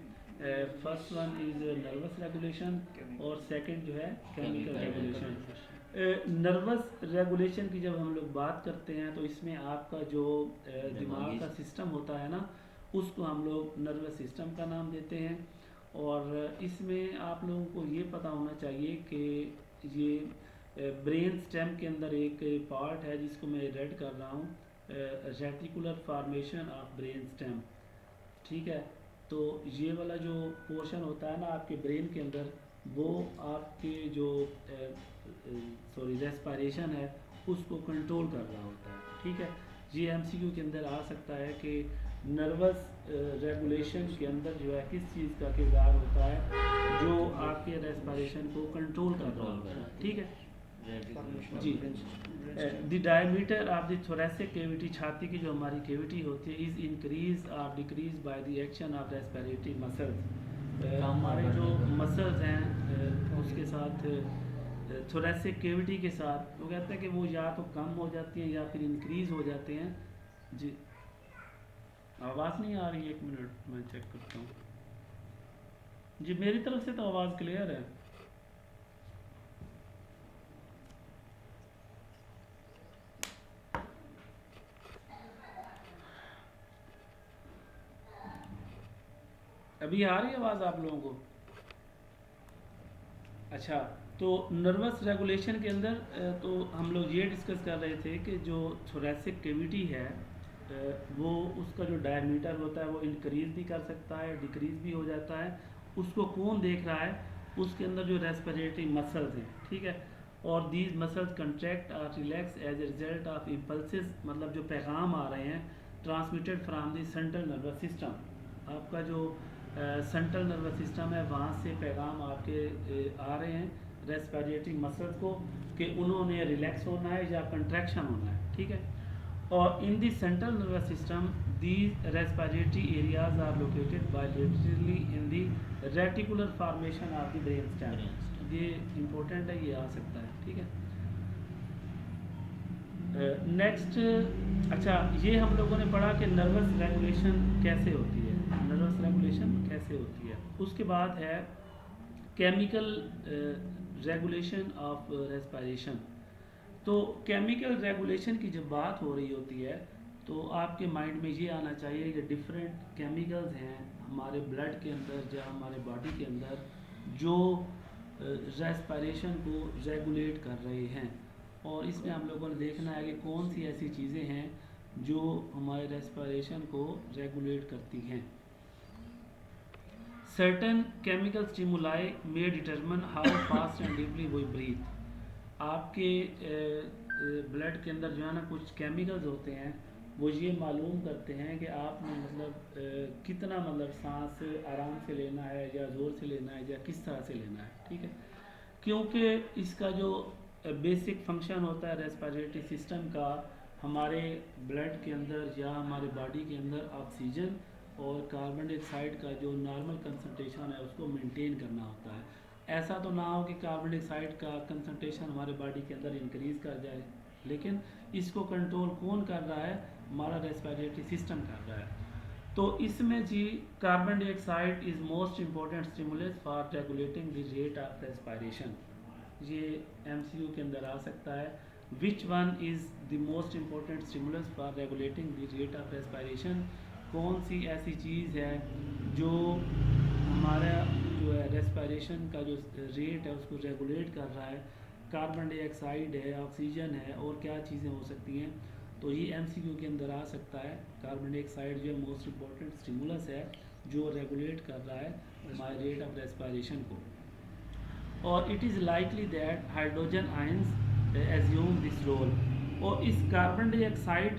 S1: First one is nervous regulation और सेकंड जो है केमिकल रेगुलेशन। नर्वस रेगुलेशन की जब हम लोग बात करते हैं तो इसमें आपका जो दिमाग का सिस्टम होता है ना उसको हम लोग नर्वस सिस्टम का नाम देते हैं। और इसमें आप लोगों को ये पता होना चाहिए कि ये ब्रेन स्टेम के अंदर एक पार्ट है जिसको मैं रेड कर रहा हूँ, reticular formation of brain stem, ठीक है। तो ये वाला जो पोर्शन होता है ना आपके ब्रेन के अंदर वो आपके जो रेस्पिरेशन है उसको कंट्रोल कर रहा होता है, ठीक है। ये MCQ के अंदर आ सकता है कि नर्वस रेगुलेशन के अंदर जो है किस चीज़ का किरदार होता है जो आपके रेस्पिरेशन को कंट्रोल कर रहा होता है, ठीक है जी। The diameter of the thoracic cavity, छाती की जो हमारी कैविटी होती है, इज़ इंक्रीज और decrease by the action of respiratory muscles. हमारे जो मसल्स हैं उसके साथ थोरेसिक कैविटी के साथ वो कहते हैं कि वो या तो कम हो जाती हैं या फिर इंक्रीज हो जाते हैं जी। आवाज़ नहीं आ रही है, 1 मिनट मैं चेक करता हूँ जी। मेरी तरफ से तो आवाज़ क्लियर है। अभी आ रही है आवाज़ आप लोगों को? अच्छा, तो नर्वस रेगुलेशन के अंदर तो हम लोग ये डिस्कस कर रहे थे कि जो थोरेसिक कैविटी है वो उसका जो डायमीटर होता है वो इंक्रीज भी कर सकता है, डिक्रीज भी हो जाता है। उसको कौन देख रहा है? उसके अंदर जो रेस्पिरेटरी मसल्स हैं, ठीक है। और दीज मसल्स कंट्रैक्ट और relax as a result of impulses, मतलब जो पैगाम आ रहे हैं transmitted from the central nervous system. आपका जो सेंट्रल नर्वस सिस्टम है वहाँ से पैगाम आपके आ रहे हैं रेस्पिरेटरी मसल्स को कि उन्होंने रिलैक्स होना है या कंट्रैक्शन होना है, ठीक है। और in the central nervous system these respiratory areas are located bilaterally in the reticular formation of the brain stem. ये इंपॉर्टेंट है, ये आ सकता है, ठीक है। नेक्स्ट अच्छा, ये हम लोगों ने पढ़ा कि नर्वस रेगुलेशन कैसे होती है, नर्वस रेगुलेशन कैसे होती है। उसके बाद है केमिकल रेगुलेशन ऑफ रेस्पिरेशन। तो केमिकल रेगुलेशन की जब बात हो रही होती है तो आपके माइंड में ये आना चाहिए कि डिफरेंट केमिकल्स हैं हमारे ब्लड के अंदर या हमारे बॉडी के अंदर जो रेस्पिरेशन को रेगुलेट कर रहे हैं। और इसमें हम लोगों ने देखना है कि कौन सी ऐसी चीज़ें हैं जो हमारे रेस्पिरेशन को रेगुलेट करती हैं। Certain chemical stimuli may determine how fast and deeply we breathe. आपके ब्लड के अंदर जो है ना कुछ केमिकल्स होते हैं वो ये मालूम करते हैं कि आपने मतलब कितना मतलब सांस आराम से लेना है या ज़ोर से लेना है या किस तरह से लेना है, ठीक है। क्योंकि इसका जो बेसिक फंक्शन होता है रेस्पिरेटरी सिस्टम का, हमारे ब्लड के अंदर या हमारे बॉडी के अंदर ऑक्सीजन और कार्बन डाइऑक्साइड का जो नॉर्मल कंसंट्रेशन है उसको मेंटेन करना होता है। ऐसा तो ना हो कि कार्बन डाइऑक्साइड का कंसंट्रेशन हमारे बॉडी के अंदर इंक्रीज़ कर जाए, लेकिन इसको कंट्रोल कौन कर रहा है? हमारा रेस्पिरेटरी सिस्टम कर रहा है। तो इसमें जी carbon dioxide is most important stimulus for regulating the rate of respiration. ये MCQ के अंदर आ सकता है। Which one is the most important stimulus for regulating the rate of respiration, कौन सी ऐसी चीज़ है जो हमारा जो है रेस्पिरेशन का जो रेट है उसको रेगुलेट कर रहा है। कार्बन डाइऑक्साइड है, ऑक्सीजन है, और क्या चीज़ें हो सकती हैं। तो ये एमसीक्यू के अंदर आ सकता है। कार्बन डाइऑक्साइड जो है मोस्ट इम्पोर्टेंट स्टिमुलस है जो रेगुलेट कर रहा है हमारे रेट ऑफ रेस्पिरेशन को। और it is likely that hydrogen ions assume this role. और इस कार्बन डाइऑक्साइड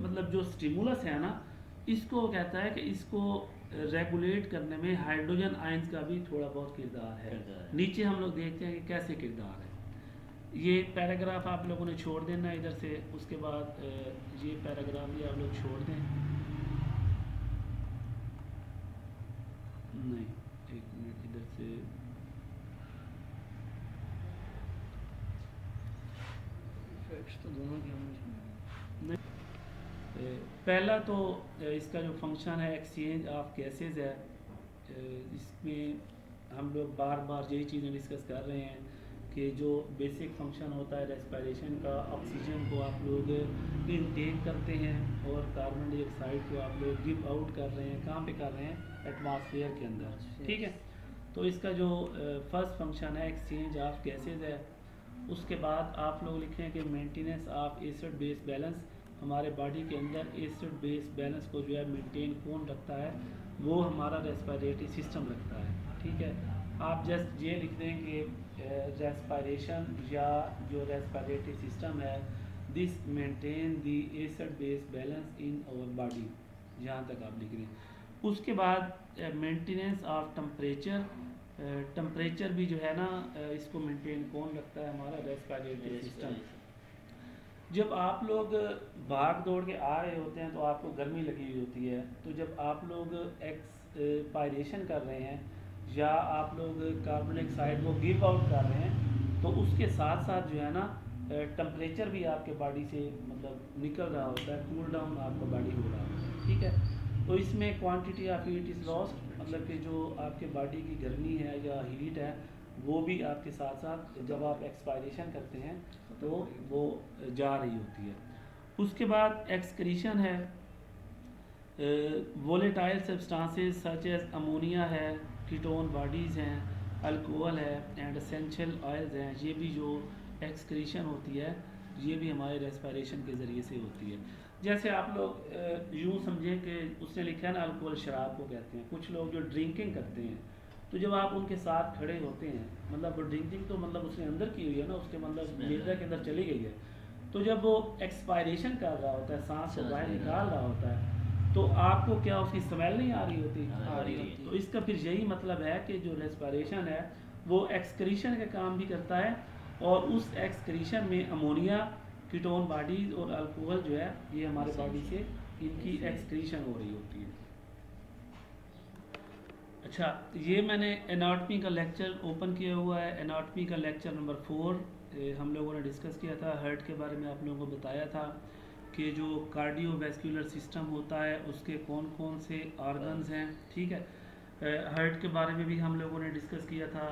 S1: मतलब जो स्टिमुलस है ना, इसको कहता है कि इसको रेगुलेट करने में हाइड्रोजन आयंस का भी थोड़ा बहुत किरदार है। नीचे हम लोग देखते हैं कि कैसे किरदार है। ये पैराग्राफ आप लोगों ने छोड़ देना इधर से, उसके बाद ये पैराग्राफ भी आप लोग छोड़ दें। नहीं, एक मिनट, इधर से
S3: तो दोनों की
S1: नहीं। पहला तो इसका जो फंक्शन है एक्सचेंज ऑफ गैसेज है। इसमें हम लोग बार बार यही चीज़ें डिस्कस कर रहे हैं कि जो बेसिक फंक्शन होता है रेस्पिरेशन का, ऑक्सीजन को आप लोग इनटेक करते हैं और कार्बन डाइऑक्साइड को आप लोग गिव आउट कर रहे हैं। कहाँ पे कर रहे हैं? एटमॉस्फेयर के अंदर, ठीक है। तो इसका जो फर्स्ट फंक्शन है एक्सचेंज ऑफ गैसेज है। उसके बाद आप लोग लिखें कि maintenance of acid base balance. हमारे बॉडी के अंदर एसिड बेस बैलेंस को जो है मेंटेन कौन रखता है? वो हमारा रेस्पिरेटरी सिस्टम रखता है, ठीक है। आप जस्ट ये लिख दें कि रेस्पिरेशन या जो रेस्पिरेटरी सिस्टम है, this maintain the acid base balance in our body, यहाँ तक आप लिख दें। उसके बाद मेंटेनेंस ऑफ टेम्परेचर। टेम्परेचर भी जो है ना, इसको मेंटेन कौन रखता है? हमारा रेस्पिरेटरी सिस्टम। जब आप लोग भाग दौड़ के आ रहे होते हैं तो आपको गर्मी लगी हुई होती है। तो जब आप लोग एक्सपायरेशन कर रहे हैं या आप लोग कार्बन डाइऑक्साइड को गिव आउट कर रहे हैं, तो उसके साथ साथ जो है ना टेम्परेचर भी आपके बॉडी से मतलब निकल रहा होता है, कूल डाउन आपका बॉडी हो रहा होता है, ठीक है। तो इसमें quantity of heat is lost, मतलब कि जो आपके बॉडी की गर्मी है या हीट है वो भी आपके साथ साथ जब आप एक्सपायरेशन करते हैं तो वो जा रही होती है। उसके बाद एक्सक्रीशन है। Volatile substances such as ammonia है, कीटोन बॉडीज़ हैं, अल्कोहल है एंड एसेंशियल ऑयल्स हैं। ये भी जो एक्सक्रीशन होती है ये भी हमारे रेस्पिरेशन के ज़रिए से होती है। जैसे आप लोग यूँ समझें कि उसने लिखा है ना अल्कोहल शराब को कहते हैं। कुछ लोग जो ड्रिंकिंग करते हैं तो जब आप उनके साथ खड़े होते हैं, मतलब वो ड्रिंकिंग तो मतलब उसने अंदर की हुई है ना, उसके मतलब मेदा के अंदर चली गई है। तो जब वो एक्सपायरेशन कर रहा होता है, सांस को बाहर निकाल रहा होता है, तो आपको क्या उसकी स्मेल नहीं आ रही होती?
S2: आ रही होती।
S1: तो इसका फिर यही मतलब है कि जो रेस्पिरेशन है वो एक्सक्रीशन का काम भी करता है, और उस एक्सक्रीशन में अमोनिया, कीटोन बॉडीज और अल्कोहल जो है ये हमारे बॉडी से इनकी एक्सक्रीशन हो रही होती है। अच्छा, ये मैंने एनाटॉमी का लेक्चर ओपन किया हुआ है। एनाटॉमी का लेक्चर नंबर 4 हम लोगों ने डिस्कस किया था। हार्ट के बारे में आप लोगों को बताया था कि जो कार्डियोवैस्कुलर सिस्टम होता है उसके कौन कौन से ऑर्गन्स हैं, ठीक है। हार्ट के बारे में भी हम लोगों ने डिस्कस किया था,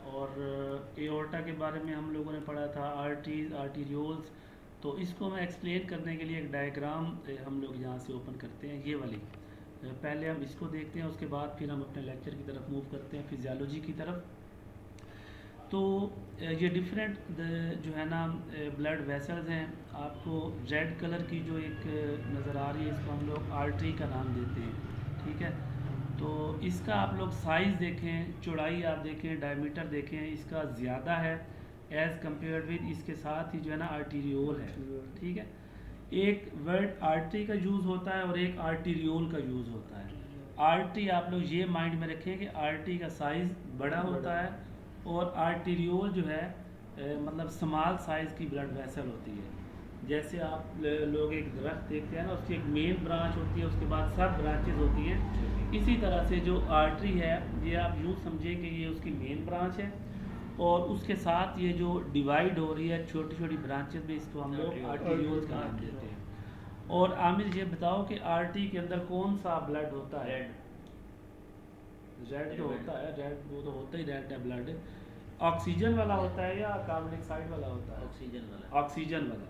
S1: और एओर्टा के बारे में हम लोगों ने पढ़ा था, आर्टरीज, आर्टीरियोल्स। तो इसको मैं एक्सप्लेन करने के लिए एक डायग्राम हम लोग यहाँ से ओपन करते हैं, ये वाली। पहले हम इसको देखते हैं, उसके बाद फिर हम अपने लेक्चर की तरफ मूव करते हैं, फिजियोलॉजी की तरफ। तो ये डिफरेंट जो है ना ब्लड वेसल्स हैं। आपको रेड कलर की जो एक नज़र आ रही है इसको हम लोग आर्टरी का नाम देते हैं, ठीक है। तो इसका आप लोग साइज़ देखें, चौड़ाई आप देखें, डायमीटर देखें, इसका ज़्यादा है एज़ कम्पेयर विद इसके साथ ही जो है ना आर्टीरियोल है, ठीक है। एक वर्ड आर्टरी का यूज़ होता है और एक आर्टीरियोल का यूज़ होता है। आर्टरी आप लोग ये माइंड में रखें कि आर्टरी का साइज़ बड़ा होता है और आर्टीरियोल जो है मतलब स्मॉल साइज़ की ब्लड वेसल होती है। जैसे आप लोग एक दरख्त देखते हैं ना, उसकी एक मेन ब्रांच होती है, उसके बाद सब ब्रांचेस होती हैं। इसी तरह से जो आर्टरी है ये आप यूँ समझें कि ये उसकी मेन ब्रांच है, और उसके साथ ये जो डिवाइड हो रही है छोटी छोटी ब्रांचेस में, इसको हम लोग आर्टीरियोल्स का नाम देते हैं। और आमिर ये बताओ कि आर्टरी के अंदर कौन सा ब्लड होता है? रेड जो होता है, रेड वो तो होता ही रेड है ब्लड। ऑक्सीजन वाला होता है या कार्बन डाइऑक्साइड वाला होता है?
S2: ऑक्सीजन वाला।
S1: ऑक्सीजन वाला।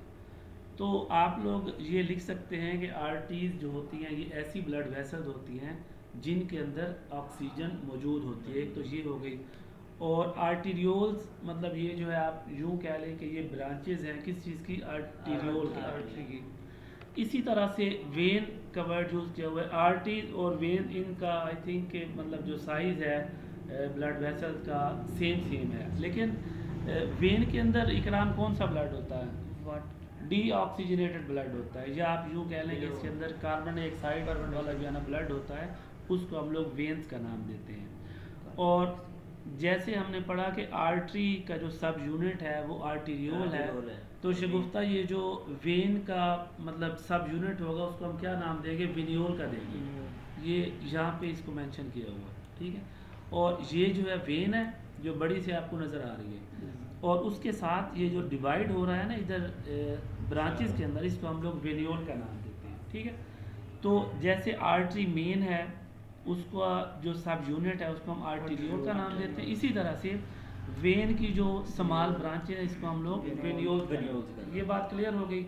S1: तो आप लोग ये लिख सकते हैं कि आर्टरीज जो होती हैं ये ऐसी ब्लड वेसल्स होती हैं जिनके अंदर ऑक्सीजन मौजूद होती है। एक तो ये हो गई। और आर्टीरियोल्स मतलब ये जो है आप यूँ कह लें कि ये ब्रांचेज हैं किस चीज़ की? आर्टीरियोल की, आर्टरी की। इसी तरह से वेन का वर्ड यूज़ किया हुआ है। आर्टरीज और वेन इनका आई थिंक के मतलब जो साइज़ है ब्लड वेसल्स का सेम है, लेकिन वेन के अंदर इकराम कौन सा ब्लड होता है?
S3: वाट
S1: डीऑक्सीजनेटेड ब्लड होता है, या आप यूँ कह लें कि इसके अंदर कार्बन डाइऑक्साइड वाला जो है ना ब्लड होता है उसको हम लोग वेन्स का नाम देते हैं। और जैसे हमने पढ़ा कि आर्टरी का जो सब यूनिट है वो आर्टीरियोल है, तो शगुफ्ता ये जो वेन का मतलब सब यूनिट होगा उसको हम क्या नाम देंगे? विनियोल का देंगे। ये यहाँ पे इसको मेंशन किया हुआ है, ठीक है। और ये जो है वेन है जो बड़ी से आपको नज़र आ रही है, और उसके साथ ये जो डिवाइड हो रहा है ना इधर ब्रांचेस के अंदर, इसको हम लोग वेनियोल का नाम देते हैं, ठीक है। तो जैसे आर्टरी मेन है उसका जो सब यूनिट है उसको हम आर्टीरियोल का नाम देते हैं, इसी तरह से वेन की जो स्मॉल ब्रांचेज है इसको हम लोग वेनियोल का नाम देते हैं। ये बात क्लियर हो गई।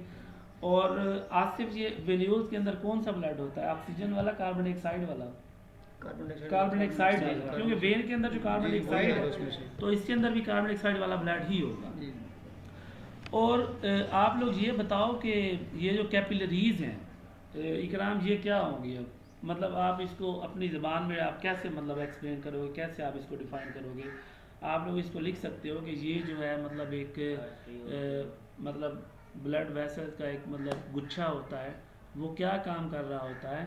S1: और आसिफ ये वेनियोल्स के अंदर कौन सा ब्लड होता है? ऑक्सीजन वाला, कार्बन डाइऑक्साइड वाला? कार्बन डाइऑक्साइड वाला, क्योंकि वेन के अंदर जो कार्बन डाइऑक्साइड है तो इसके अंदर भी कार्बन डाइऑक्साइड वाला ब्लड ही होगा। और आप लोग ये बताओ कि ये जो कैपिलरीज हैं इकराम ये क्या होंगी? अब मतलब आप इसको अपनी ज़बान में आप कैसे मतलब एक्सप्लेन करोगे, कैसे आप इसको डिफ़ाइन करोगे? आप लोग इसको लिख सकते हो कि ये जो है मतलब एक मतलब ब्लड वेसल्स का एक मतलब गुच्छा होता है, वो क्या काम कर रहा होता है?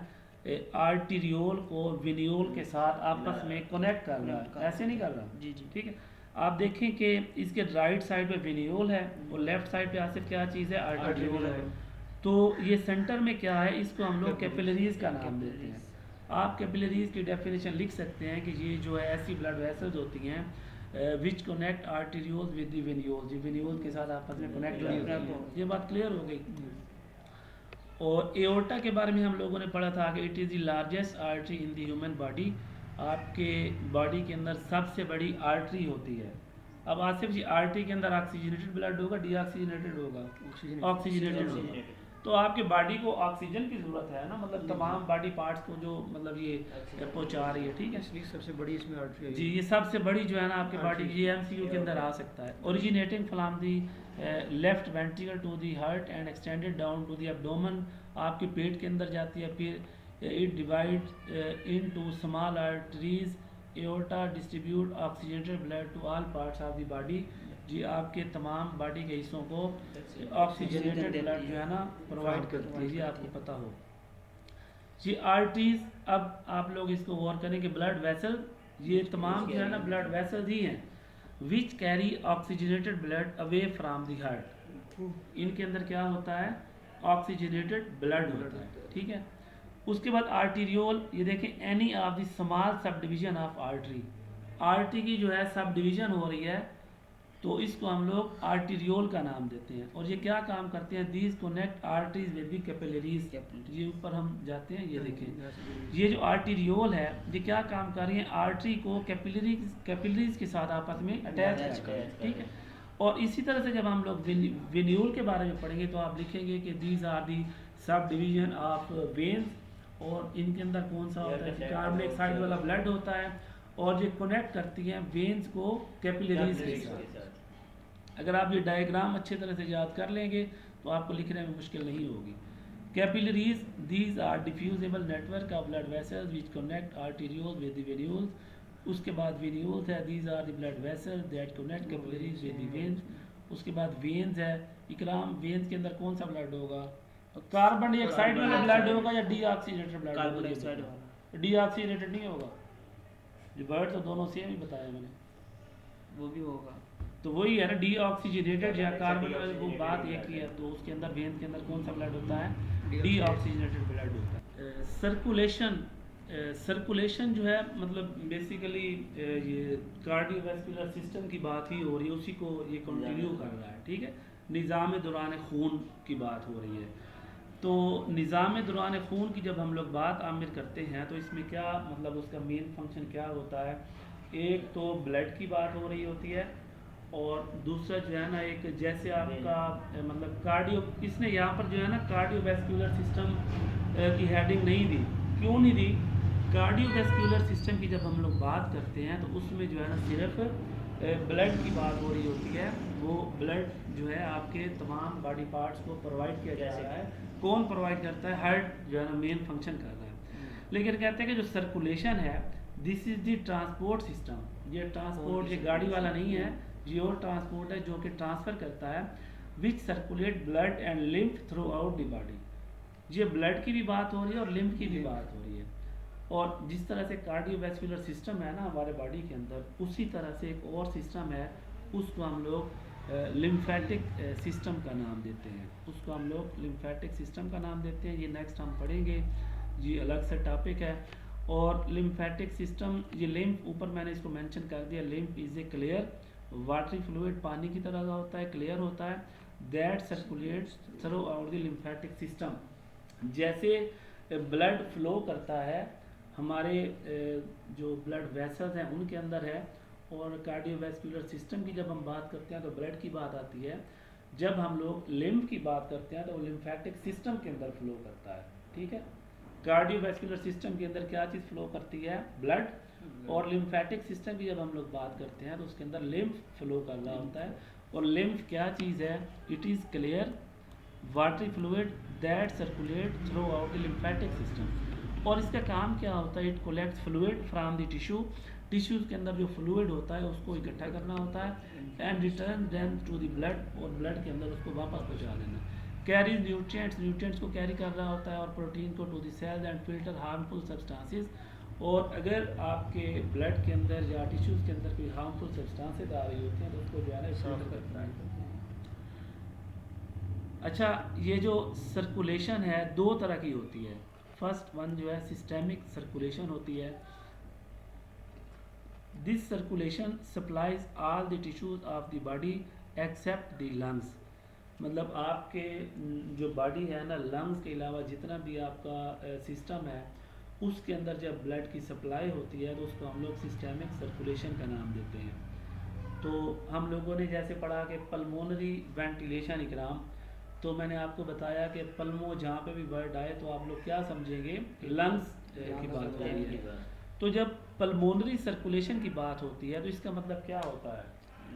S1: आर्टीरियोल को विनियोल के साथ आपस में कनेक्ट कर रहा है, ऐसे नहीं कर रहा?
S3: जी जी
S1: ठीक है। आप देखें कि इसके राइट साइड पे विनियोल है और लेफ्ट साइड पे आसिफ क्या चीज़ है? आर्टीरियोल है। तो ये सेंटर में क्या है? इसको हम लोग कैपिलरीज का नाम देते हैं। आप कैपिलरीज की डेफिनेशन लिख सकते हैं कि ये जो है ऐसी ब्लड वेसल्स होती हैं which connect arterioles with the venules, ये वेनियोल्स के साथ आपस में कनेक्ट होती हैं। ये बात क्लियर हो गई। और एओर्टा के बारे में हम लोगों ने पढ़ा था कि it is the largest artery in the human body. आपके बॉडी के अंदर सबसे बड़ी आर्टरी होती है। अब आसिफ जी आर्टरी के अंदर ऑक्सीजनेटेड ब्लड होगा, डीऑक्सीजनेटेड होगा? ऑक्सीजनेटेड होगा। तो आपके बॉडी को ऑक्सीजन की ज़रूरत है ना, मतलब तमाम बॉडी पार्ट्स को जो मतलब ये पहुंचा रही है, ठीक है।
S4: इसलिए सबसे बड़ी इसमें आर्टरी
S1: जी ये सबसे बड़ी जो है ना आपके बॉडी की, ये एमसीक्यू के अंदर आ सकता है। Originating from the left ventricle to the heart and extended down to the abdomen, आपके पेट के अंदर जाती है। फिर it divide into small arteries. Aorta distribute oxygenated blood to all parts of the body. जी आपके तमाम बॉडी के हिस्सों को ऑक्सीजनेटेड ब्लड जो है ना प्रोवाइड करती है, जी आपको पता हो। जी आर्टरीज, अब आप लोग इसको गौर करें कि ब्लड वेसल ये तमाम जो है ना ब्लड वेसल्स ही हैं which carry oxygenated blood away from the heart. इनके अंदर क्या होता है? ऑक्सीजनेटेड ब्लड होता है, ठीक है। उसके बाद आर्टीरियोल, ये देखें any of the small sub division of artery. Artery की जो है सब डिवीजन हो रही है तो इसको हम लोग आर्टीरियोल का नाम देते हैं। और ये क्या काम करते हैं? These connect arteries with the capillaries. ये ऊपर हम जाते हैं, ये देखें ये जो आर्टीरियोल है ये क्या काम कर रही है? आर्टरी को कैपिलरीज के साथ आपस में अटैच कर रही है, ठीक है। और इसी तरह से जब हम लोग वेन्यूल के बारे में पढ़ेंगे तो आप लिखेंगे कि these are the sub division of veins, और इनके अंदर कौन सा होता है? कार्बन डाइऑक्साइड वाला ब्लड होता है, और ये कनेक्ट करती हैं वेन्स को कैपिलरीज के साथ। अगर आप ये डायग्राम अच्छे तरह से याद कर लेंगे तो आपको लिखने में मुश्किल नहीं होगी। Capillaries these are diffusible network of blood vessels which connect arterioles with the venules. उसके बाद वेन्यूल्स है, these are the blood vessels that connect capillaries with the veins. उसके बाद वेन्स है। इकराम वेन्स के अंदर कौन सा ब्लड होगा? कार्बन डाइऑक्साइड वाला ब्लड होगा या डीऑक्सीजनेटेड ब्लड?
S3: कार्बन डाइऑक्साइड वाला।
S1: डीऑक्सीजनेटेड नहीं होगा। जो ब्लड तो दोनों सेम ही बताया मैंने,
S3: वो भी होगा।
S1: तो वही है ना डीऑक्सीजनेटेड या कार्बन, वो बात एक ही है। तो उसके अंदर वेन के अंदर कौन सा ब्लड होता है? डीऑक्सीजनेटेड ब्लड होता है। सर्कुलेशन जो है मतलब बेसिकली ये कार्डियोवैस्कुलर सिस्टम की बात ही हो रही है, उसी को ये कंटिन्यू कर रहा है, ठीक है। निज़ाम दौरान खून की बात हो रही है। तो निज़ाम दौरान खून की जब हम लोग बात आमिर करते हैं तो इसमें क्या मतलब उसका मेन फंक्शन क्या होता है? एक तो ब्लड की बात हो रही होती है और दूसरा जो है ना एक जैसे आपका मतलब कार्डियो, इसने यहाँ पर जो है ना कार्डियोवैस्कुलर सिस्टम की हेडिंग नहीं दी। क्यों नहीं दी? कार्डियोवैस्कुलर सिस्टम की जब हम लोग बात करते हैं तो उसमें जो है ना सिर्फ ब्लड की बात हो रही होती है। वो ब्लड जो है आपके तमाम बॉडी पार्ट्स को प्रोवाइड किया जा रहा है। कौन प्रोवाइड करता है? हार्ट जो है ना मेन फंक्शन कर रहा है। लेकिन कहते हैं कि जो सर्कुलेशन है, this is the transport system. ये ट्रांसपोर्ट, ये गाड़ी वाला नहीं है, ये और ट्रांसपोर्ट है जो कि ट्रांसफ़र करता है, which circulate blood and lymph throughout the body. ये ब्लड की भी बात हो रही है और लिम्फ की भी बात हो रही है। और जिस तरह से कार्डियोवैस्कुलर सिस्टम है ना हमारे बॉडी के अंदर, उसी तरह से एक और सिस्टम है, उसको हम लोग लिम्फेटिक सिस्टम का नाम देते हैं। उसको हम लोग लिम्फेटिक सिस्टम का नाम देते हैं। ये नेक्स्ट हम पढ़ेंगे, ये अलग से टॉपिक है। और लिम्फेटिक सिस्टम, ये लिम्फ ऊपर मैंने इसको मेंशन कर दिया, lymph is a clear watery fluid, पानी की तरह का होता है, क्लियर होता है, that circulates through out the lymphatic system. जैसे ब्लड फ्लो करता है हमारे जो ब्लड वेसल्स हैं उनके अंदर है, और कार्डियोवैस्कुलर सिस्टम की जब हम बात करते हैं तो ब्लड की बात आती है। जब हम लोग लिम्फ की बात करते हैं तो वो लिम्फेटिक सिस्टम के अंदर फ्लो करता है। ठीक है, कार्डियोवैस्कुलर सिस्टम के अंदर क्या चीज़ फ्लो करती है? ब्लड। और लिम्फेटिक सिस्टम की जब हम लोग बात करते हैं तो उसके अंदर लिम्फ फ्लो कर रहा होता है। और लिम्फ क्या चीज़ है? It is clear watery fluid that circulate through out the lymphatic system. और इसका काम क्या होता है? It collects fluid from the tissue, tissues के अंदर जो फ्लूइड होता है उसको इकट्ठा करना होता है, and return them to the blood, और ब्लड के अंदर उसको वापस पहुंचा देना। कैरीज न्यूट्रिएंट्स, न्यूट्रिएंट्स को कैरी कर रहा होता है, और प्रोटीन को to the cells and filter harmful substances. और अगर आपके ब्लड के अंदर या टिश्यूज़ के अंदर कोई हार्मफुल सब्सटेंसेस आ रही होती हैं तो उसको जो है ना फिल्टर करता है। अच्छा, ये जो सर्कुलेशन है दो तरह की होती है। फर्स्ट वन जो है सिस्टेमिक सर्कुलेशन होती है। This circulation supplies all the tissues of the body except the lungs. मतलब आपके जो बॉडी है ना, लंग्स के अलावा जितना भी आपका सिस्टम है उसके अंदर जब ब्लड की सप्लाई होती है तो उसको हम लोग सिस्टेमिक सर्कुलेशन का नाम देते हैं। तो हम लोगों ने जैसे पढ़ा कि पल्मोनरी वेंटिलेशन इकराम, तो मैंने आपको बताया कि पल्मो जहाँ पे भी वर्ड आए तो आप लोग क्या समझेंगे? लंग्स की बात हो रही है। तो जब पल्मोनरी सर्कुलेशन की बात होती है तो इसका मतलब क्या होता है?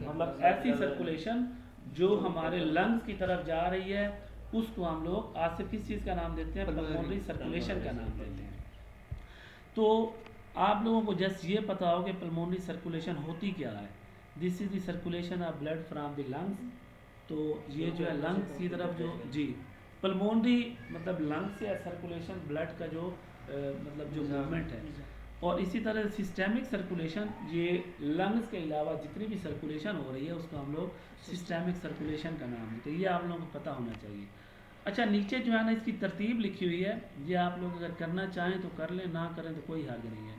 S1: मतलब ऐसी सर्कुलेशन जो हमारे लंग्स की तरफ जा रही है उसको हम लोग आज से किस चीज़ का नाम देते हैं? पल्मोनरी सर्कुलेशन का नाम देते हैं। तो आप लोगों को जस्ट ये पता हो कि पल्मोनरी सर्कुलेशन होती क्या है। This is the circulation of blood from the lungs. तो ये जो है लंग्स की तरफ जो जी पल्मोनरी मतलब लंग्स से सर्कुलेशन ब्लड का जो मतलब जो मूवमेंट है। और इसी तरह सिस्टेमिक सर्कुलेशन, ये लंग्स के अलावा जितनी भी सर्कुलेशन हो रही है उसको हम लोग सिस्टेमिक सर्कुलेशन का नाम देते हैं। ये आप लोगों को पता होना चाहिए। अच्छा, नीचे जो है ना इसकी तरतीब लिखी हुई है, ये आप लोग अगर करना चाहें तो कर लें, ना करें तो कोई हर्ज नहीं है।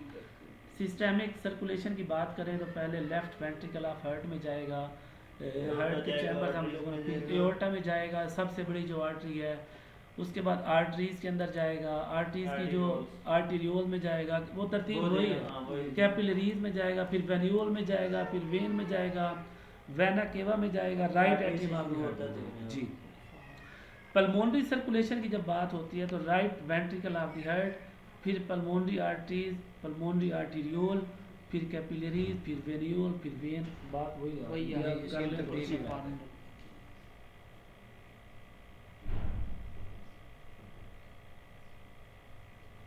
S1: सिस्टेमिक सर्कुलेशन की बात करें तो पहले लेफ्ट वेंट्रिकल ऑफ हार्ट में जाएगा, हार्ट के चैम्बर हम लोगों ने एओर्टा में जाएगा, सबसे बड़ी जो आर्टरी है। उसके बाद आर्टरीज के अंदर जाएगा, आर्टरीज की जो आर्टीरियोल में जाएगा, वो तरतीब वही है। कैपिलरीज में जाएगा, फिर वेन्यूल में जाएगा, फिर वेन में जाएगा, वेना केवा में जाएगा, राइट एट्रियम। जी, पल्मोनरी सर्कुलेशन की जब बात होती है तो right ventricle of the heart, फिर पल्मोनरी आर्टरीज, पल्मोनरी आर्टीरियोल, फिर कैपिलरीज, फिर वेन्यूल, फिर वेन। बात वही है।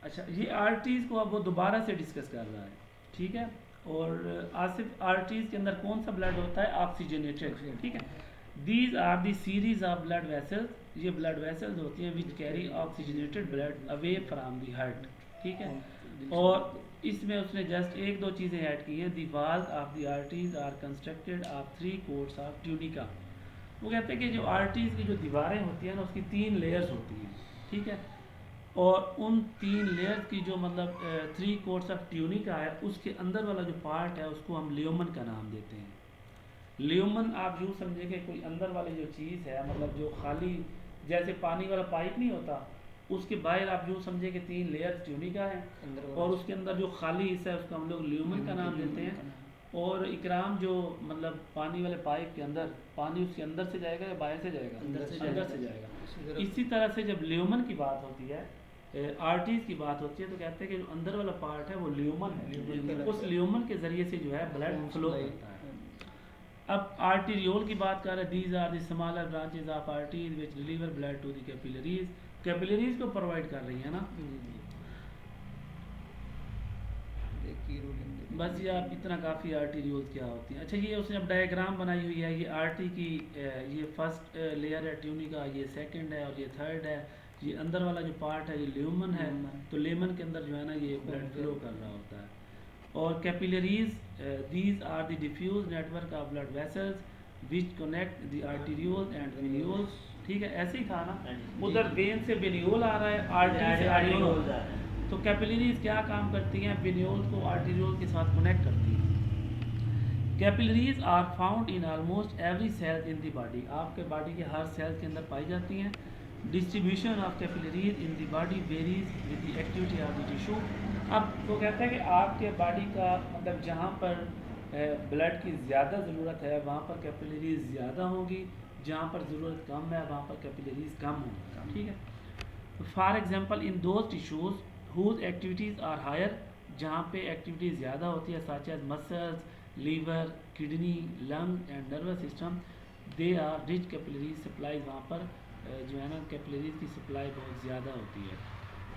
S1: अच्छा, ये आर्टरीज को अब वो दोबारा से डिस्कस कर रहा है, ठीक है। और आसिफ आर्टरीज के अंदर कौन सा ब्लड होता है? ऑक्सीजनेटेड, ठीक है। These are the series of blood vessels, ये ब्लड वेसल्स होती हैं which carry oxygenated blood away from the heart, ठीक है। और इसमें उसने जस्ट एक दो चीज़ें ऐड की हैं। The walls of the arteries are constructed of 3 coats of tunica. वो कहते हैं कि जो आर्टरीज की जो दीवारें होती हैं ना उसकी 3 लेयर्स होती हैं, ठीक है। और उन 3 लेयर्स की जो मतलब 3 कोट्स ऑफ ट्यूनिका है उसके अंदर वाला जो पार्ट है उसको हम लियोमन का नाम देते हैं। लियोमन आप यूँ समझे कि कोई अंदर वाली जो चीज़ है, मतलब जो खाली जैसे पानी वाला पाइप नहीं होता, उसके बाहर आप यूँ समझे कि 3 लेयर ट्यूनिका है और उसके अंदर जो खाली हिस्सा है उसको हम लोग लियोमन का नाम देते हैं। और इकराम जो मतलब पानी वाले पाइप के अंदर पानी उसके अंदर से जाएगा या बाहर से जाएगा? अंदर से जाएगा। इसी तरह से जब ल्यूमन की बात होती है, आर्टरीज की बात होती है, तो कहते हैं कि जो अंदर वाला पार्ट है वो ल्यूमन है, उस ल्यूमन के ज़रिए से जो है ब्लड फ्लो करता है। अब आर्टीरियोल की बात कर रहे हैं, these are the smaller branches of arteries which deliver blood to the capillaries, capillaries को प्रोवाइड कर रही है ना। बस ये आप इतना काफ़ी आर्टीरियोल्स क्या होती हैं। अच्छा, ये उसने अब डायग्राम बनाई हुई है, ये आर्टरी की ये फर्स्ट लेयर है ट्यूनिका, ये सेकंड है और ये थर्ड है। ये अंदर वाला जो पार्ट है ये ल्यूमन है, तो ल्यूमन के अंदर जो है ना ये ब्लड फ्लो कर रहा होता है। और capillaries, these are the diffuse network of blood vessels which connect the arterioles and venules. ठीक है, ऐसे ही था ना, उधर वेन से वेन्यूल आ रहा है, आर्टरी से आर्टीरियोल। तो कैपिलरीज क्या काम करती हैं? वेन्यूल को आर्टीरियोल के साथ कनेक्ट करती हैं। Capillaries are found in almost every cell in the body, आपके बॉडी के हर सेल के अंदर पाई जाती हैं। Distribution of capillaries in the body varies with the activity of the tissue. अब वो कहता है कि आपके बॉडी का मतलब जहाँ पर ब्लड की ज़्यादा ज़रूरत है वहाँ पर कैपिलरीज ज़्यादा होंगी, जहाँ पर ज़रूरत कम है वहाँ पर कैपिलरीज कम होंगी। ठीक है, for example in those tissues whose activities are higher, जहाँ पे एक्टिविटीज़ ज़्यादा होती है such as muscles, liver, kidney, lung and nervous system, they are rich capillaries supply, वहाँ पर जो है ना कैपिलरीज की सप्लाई बहुत ज़्यादा होती है।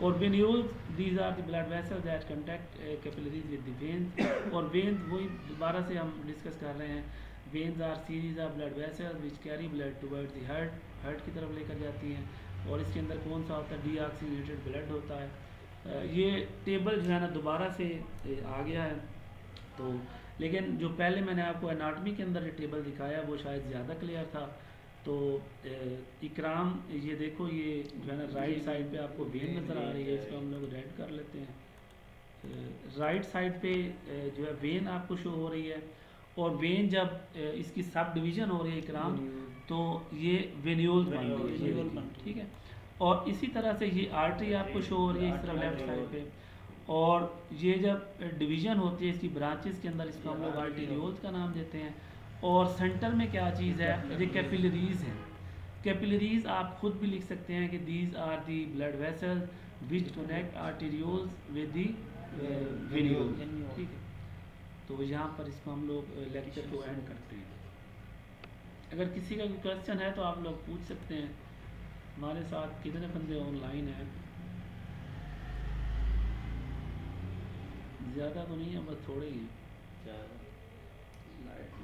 S1: और venules, these are the blood vessels that contact capillaries with the veins. और वेन्स वही दोबारा से हम डिस्कस कर रहे हैं, veins are series of blood vessels which carry blood towards the heart, heart की तरफ लेकर जाती हैं। और इसके अंदर कौन सा होता है? डीऑक्सीजनेटेड ब्लड होता है। ये टेबल जो है ना दोबारा से आ गया है, तो लेकिन जो पहले मैंने आपको एनाटॉमी के अंदर ये टेबल दिखाया वो शायद ज़्यादा क्लियर था। तो इकराम ये देखो, ये जो है ना राइट साइड पे आपको वेन नज़र आ रही है, इसको हम लोग रेड कर लेते हैं। राइट साइड पे जो है वेन आपको शो हो रही है, और वेन जब इसकी सब डिवीज़न हो रही है इकराम, तो ये वेन्यूल बन रही है। ठीक है, और इसी तरह से ये आर्टरी आपको शो हो रही है इस तरफ लेफ्ट साइड पे, और ये जब डिवीज़न होती है इसकी ब्रांचेस के अंदर, इसको हम लोग आर्टीरियोल्स का नाम देते हैं। और सेंटर में क्या चीज़ है? ये कैपिलरीज हैं। कैपिलरीज आप खुद भी लिख सकते हैं कि these are the blood vessels which connect arterioles with the venule. ठीक है, तो यहाँ पर इसको हम लोग लेक्चर को एंड करते हैं। अगर किसी का कोई क्वेश्चन है तो आप लोग पूछ सकते हैं। हमारे साथ कितने बंदे ऑनलाइन हैं? ज़्यादा तो नहीं है, बस थोड़े ही हैं।
S3: लाइट